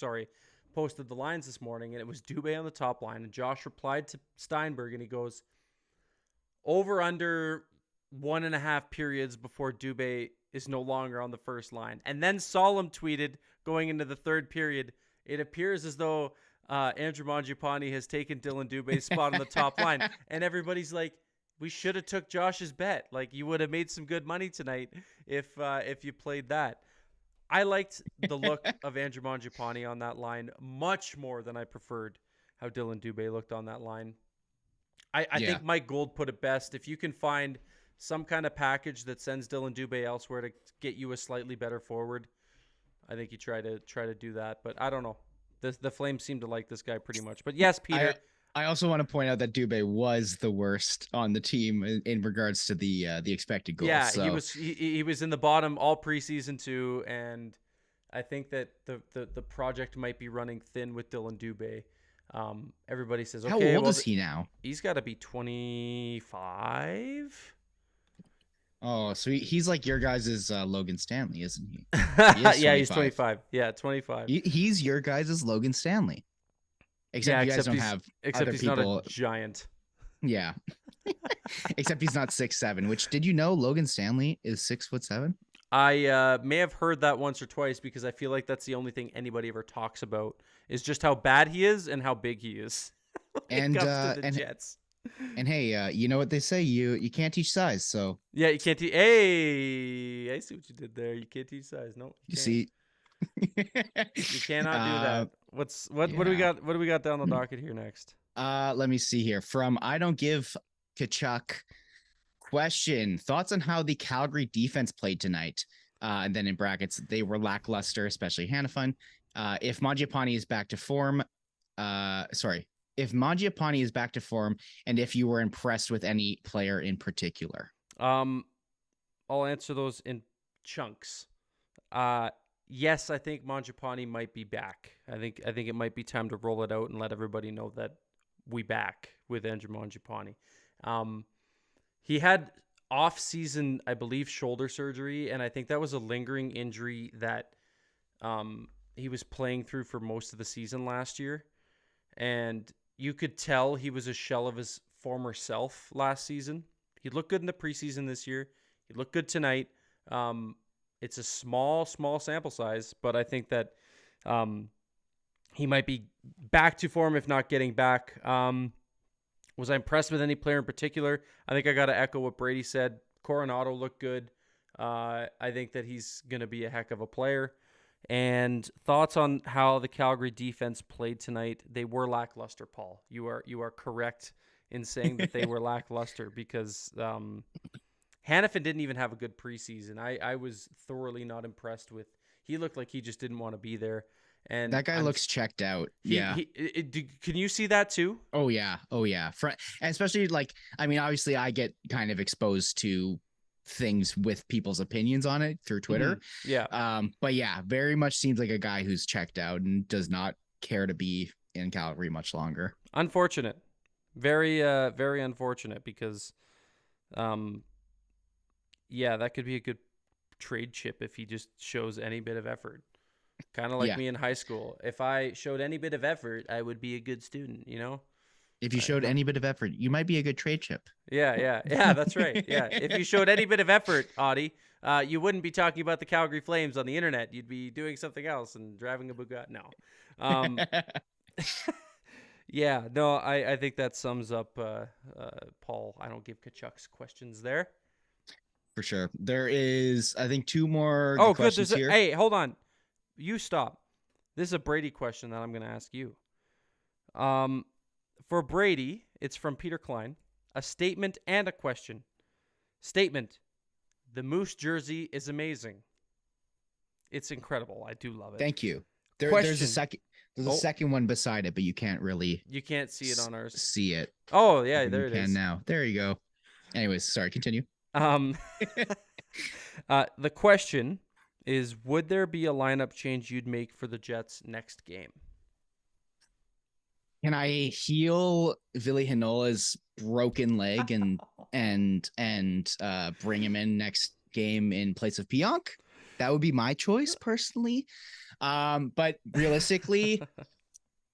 posted the lines this morning. And it was Dubé on the top line. And Josh replied to Steinberg and he goes, over under 1.5 periods before Dubé is no longer on the first line. And then Salim tweeted going into the 3rd period, it appears as though Andrew Mangiapane has taken Dylan Dubé's spot on the top line. And everybody's like, we should have took Josh's bet. Like, you would have made some good money tonight if you played that. I liked the look of Andrew Mangiapane on that line much more than I preferred how Dylan Dubé looked on that line. I think Mike Gould put it best. If you can find some kind of package that sends Dylan Dubé elsewhere to get you a slightly better forward, I think you try to do that. But I don't know. The Flames seem to like this guy pretty much. But yes, Peter. I also want to point out that Dubé was the worst on the team in regards to the expected goals. Yeah, so. he was in the bottom all preseason too, and I think that the project might be running thin with Dylan Dubé. Everybody says, okay, how old is he now? He's got to be 25. Oh, so he's like your guys' Logan Stanley, isn't he? Yeah, he's 25. Yeah, 25. He's your guys' Logan Stanley. Except you guys don't have other he's people. Not a giant. Yeah. Except he's not 6'7", which did you know Logan Stanley is 6'7"? I may have heard that once or twice because I feel like that's the only thing anybody ever talks about is just how bad he is and how big he is. And Jets. And hey, you know what they say, you can't teach size, so yeah, you can't teach. Hey, I see what you did there. You can't teach size. No, you see. You cannot do that. What do we got? What do we got down the docket here next? Let me see here. From I Don't Give Kachuk. Question: thoughts on how the Calgary defense played tonight? And then in brackets, they were lackluster, especially Hanifin. If Mangiapane is back to form, if Mangiapane is back to form, and if you were impressed with any player in particular. I'll answer those in chunks. Yes, I think Mangiapane might be back. I think it might be time to roll it out and let everybody know that we back with Andrew Mangiapane. He had off-season, I believe, shoulder surgery, and I think that was a lingering injury that he was playing through for most of the season last year. And you could tell he was a shell of his former self last season. He looked good in the preseason this year. He looked good tonight. It's a small sample size, but I think that he might be back to form, if not getting back. Was I impressed with any player in particular? I think I got to echo what Brady said. Coronado looked good. I think that he's going to be a heck of a player. And thoughts on how the Calgary defense played tonight? They were lackluster, Paul. You are correct in saying that they were lackluster because Hanifin didn't even have a good preseason. I was thoroughly not impressed with. He looked like he just didn't want to be there. And that guy looks checked out. Can you see that too? Oh yeah. And especially obviously I get kind of exposed to things with people's opinions on it through Twitter. Mm-hmm. Yeah. But yeah, very much seems like a guy who's checked out and does not care to be in Calgary much longer. Unfortunate. Very, very unfortunate because, that could be a good trade chip if he just shows any bit of effort. Kind of like me in high school. If I showed any bit of effort, I would be a good student, you know? If you showed any bit of effort, you might be a good trade chip. Yeah, that's right. Yeah. If you showed any bit of effort, Auddie, you wouldn't be talking about the Calgary Flames on the internet. You'd be doing something else and driving a Bugatti. No. I think that sums up Paul. I don't give Kachuk's questions there. For sure. There is, I think, two more questions here. Hey, hold on. You stop. This is a Brady question that I'm going to ask you. For Brady, it's from Peter Klein. A statement and a question. Statement. The Moose jersey is amazing. It's incredible. I do love it. Thank you. There's a second. There's a second one beside it, but you can't see it on ours. See it. Oh yeah, there it is. You can now. There you go. Anyways, sorry. Continue. The question is, would there be a lineup change you'd make for the Jets next game? Can I heal Ville Henola's broken leg and bring him in next game in place of Pionk? That would be my choice personally. But realistically,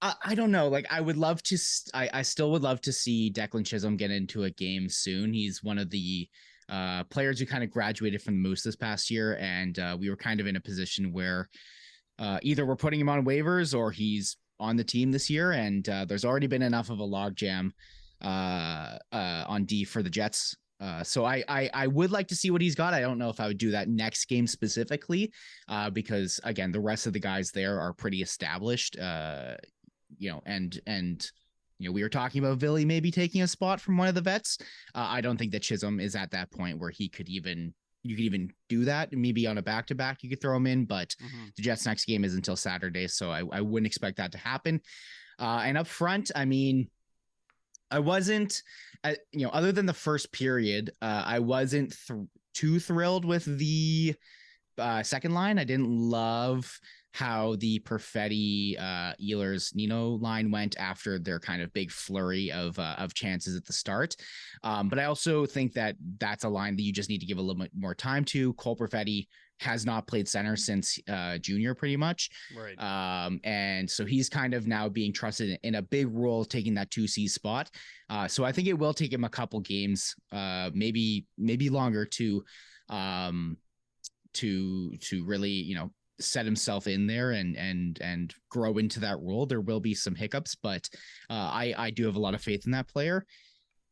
I don't know. Like, I still would love to see Declan Chisholm get into a game soon. He's one of the players who kind of graduated from the Moose this past year, and we were kind of in a position where either we're putting him on waivers or he's on the team this year, and there's already been enough of a logjam on D for the Jets. So I would like to see what he's got. I don't know if I would do that next game specifically, because again, the rest of the guys there are pretty established. We were talking about Ville maybe taking a spot from one of the vets. I don't think that Chisholm is at that point where he could even you could even do that. Maybe on a back-to-back, you could throw him in, but Mm-hmm. the Jets' next game is until Saturday, so I wouldn't expect that to happen. And up front, I mean, I wasn't, other than the first period, I wasn't too thrilled with the second line. I didn't love how the Perfetti, Ehlers, Nino line went after their kind of big flurry of chances at the start. But I also think that that's a line that you just need to give a little bit more time to. Cole Perfetti has not played center since junior, pretty much. Right. And so he's kind of now being trusted in a big role, taking that 2C spot. So I think it will take him a couple games, maybe longer to really, set himself in there and grow into that role. There will be some hiccups, but I do have a lot of faith in that player.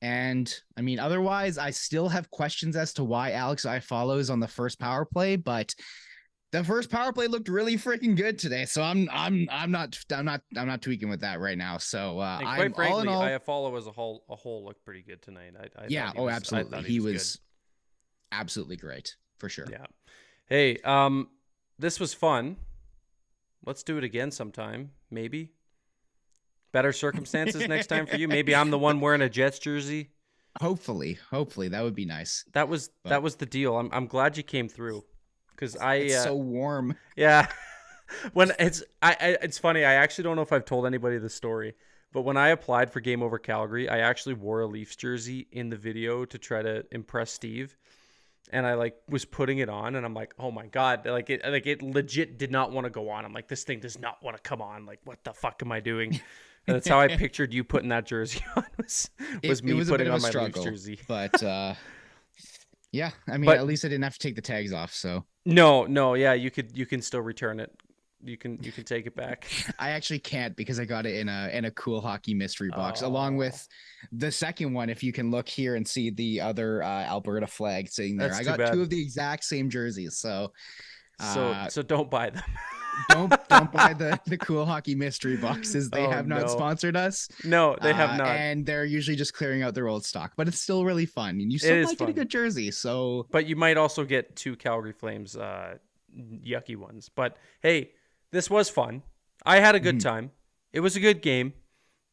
And I mean, otherwise, I still have questions as to why Alex Iafallo is on the first power play, but the first power play looked really freaking good today. So I'm not tweaking with that right now. So and quite frankly, Iafallo as a whole looked pretty good tonight. Absolutely. He was absolutely great for sure. Yeah. Hey, this was fun. Let's do it again sometime. Maybe. Better circumstances next time for you. Maybe I'm the one wearing a Jets jersey. Hopefully that would be nice. That was the deal. I'm glad you came through, because it's so warm. Yeah. When it's funny. I actually don't know if I've told anybody the story, but when I applied for Game Over Calgary, I actually wore a Leafs jersey in the video to try to impress Steve. And I was putting it on, and I'm like, oh my God, it legit did not want to go on. I'm like, this thing does not want to come on. Like, what the fuck am I doing? And that's how I pictured you putting that jersey on. Was me putting on my Leafs jersey. But yeah, I mean, at least I didn't have to take the tags off. So no, yeah, you can still return it. You can take it back. I actually can't, because I got it in a cool hockey mystery box, along with the second one. If you can look here and see the other Alberta flag sitting there, I got two of the exact same jerseys. So don't buy them. don't buy the cool hockey mystery boxes. They have not sponsored us. No, they have not. And they're usually just clearing out their old stock, but it's still really fun, and you still might get a good jersey. So, but you might also get 2 Calgary Flames yucky ones. But hey, this was fun. I had a good time. It was a good game.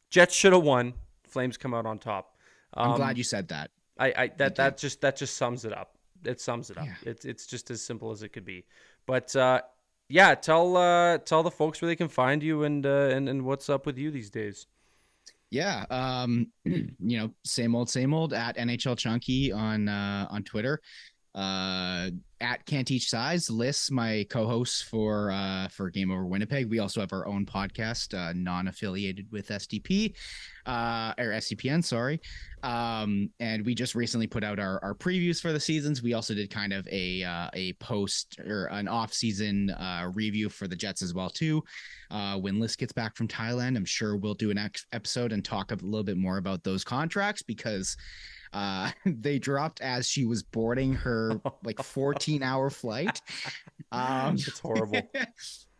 Jets should have won. Flames come out on top. I'm glad you said that. That just sums it up. It sums it up. Yeah. It's just as simple as it could be. But yeah, tell the folks where they can find you and what's up with you these days. Yeah, same old at NHL Chunky on Twitter. At Can't Teach Size, lists my co-hosts for Game Over Winnipeg. We also have our own podcast, non-affiliated with SDP or SDPN, sorry. And we just recently put out our previews for the seasons. We also did kind of a post or an off-season review for the Jets as well too. When Liz gets back from Thailand, I'm sure we'll do an episode and talk a little bit more about those contracts, because they dropped as she was boarding her 14-hour flight. It's horrible.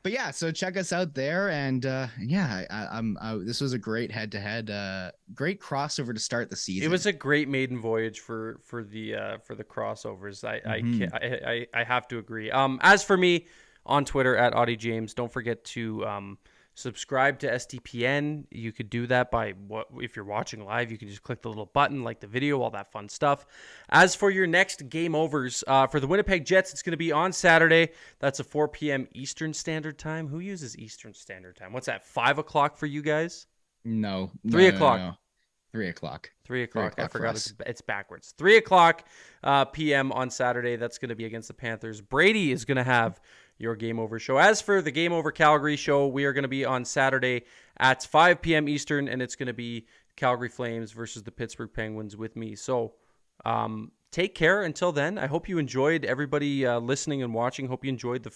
But yeah, so check us out there, and this was a great head-to-head, great crossover to start the season. It was a great maiden voyage for the crossovers. I have to agree. As for me, on Twitter at Auddie James, don't forget to subscribe to SDPN. You could do that if you're watching live, you can just click the little button, like the video, all that fun stuff. As for your next game overs, for the Winnipeg Jets, it's going to be on Saturday. That's a 4 p.m. Eastern Standard Time. Who uses Eastern Standard Time? What's that, 5 o'clock for you guys? No. 3 o'clock. No. 3 o'clock. 3 o'clock. I forgot it's backwards. 3 o'clock p.m. on Saturday. That's going to be against the Panthers. Brady is going to have your Game Over show. As for the Game Over Calgary show, we are going to be on Saturday at 5 p.m. Eastern, and it's going to be Calgary Flames versus the Pittsburgh Penguins with me. So take care until then. I hope you enjoyed, everybody listening and watching. Hope you enjoyed the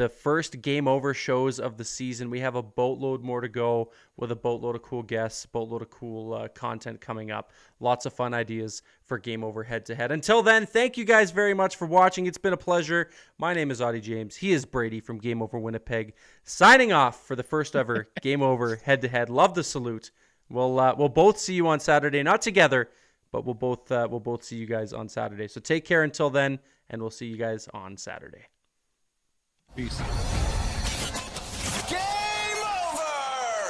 first Game Over shows of the season. We have a boatload more to go with a boatload of cool guests, boatload of cool content coming up. Lots of fun ideas for Game Over head-to-head. Until then, thank you guys very much for watching. It's been a pleasure. My name is Auddie James. He is Brady from Game Over Winnipeg. Signing off for the first ever Game Over head-to-head. Love the salute. We'll both see you on Saturday. Not together, But we'll both see you guys on Saturday. So take care until then, and we'll see you guys on Saturday. Peace.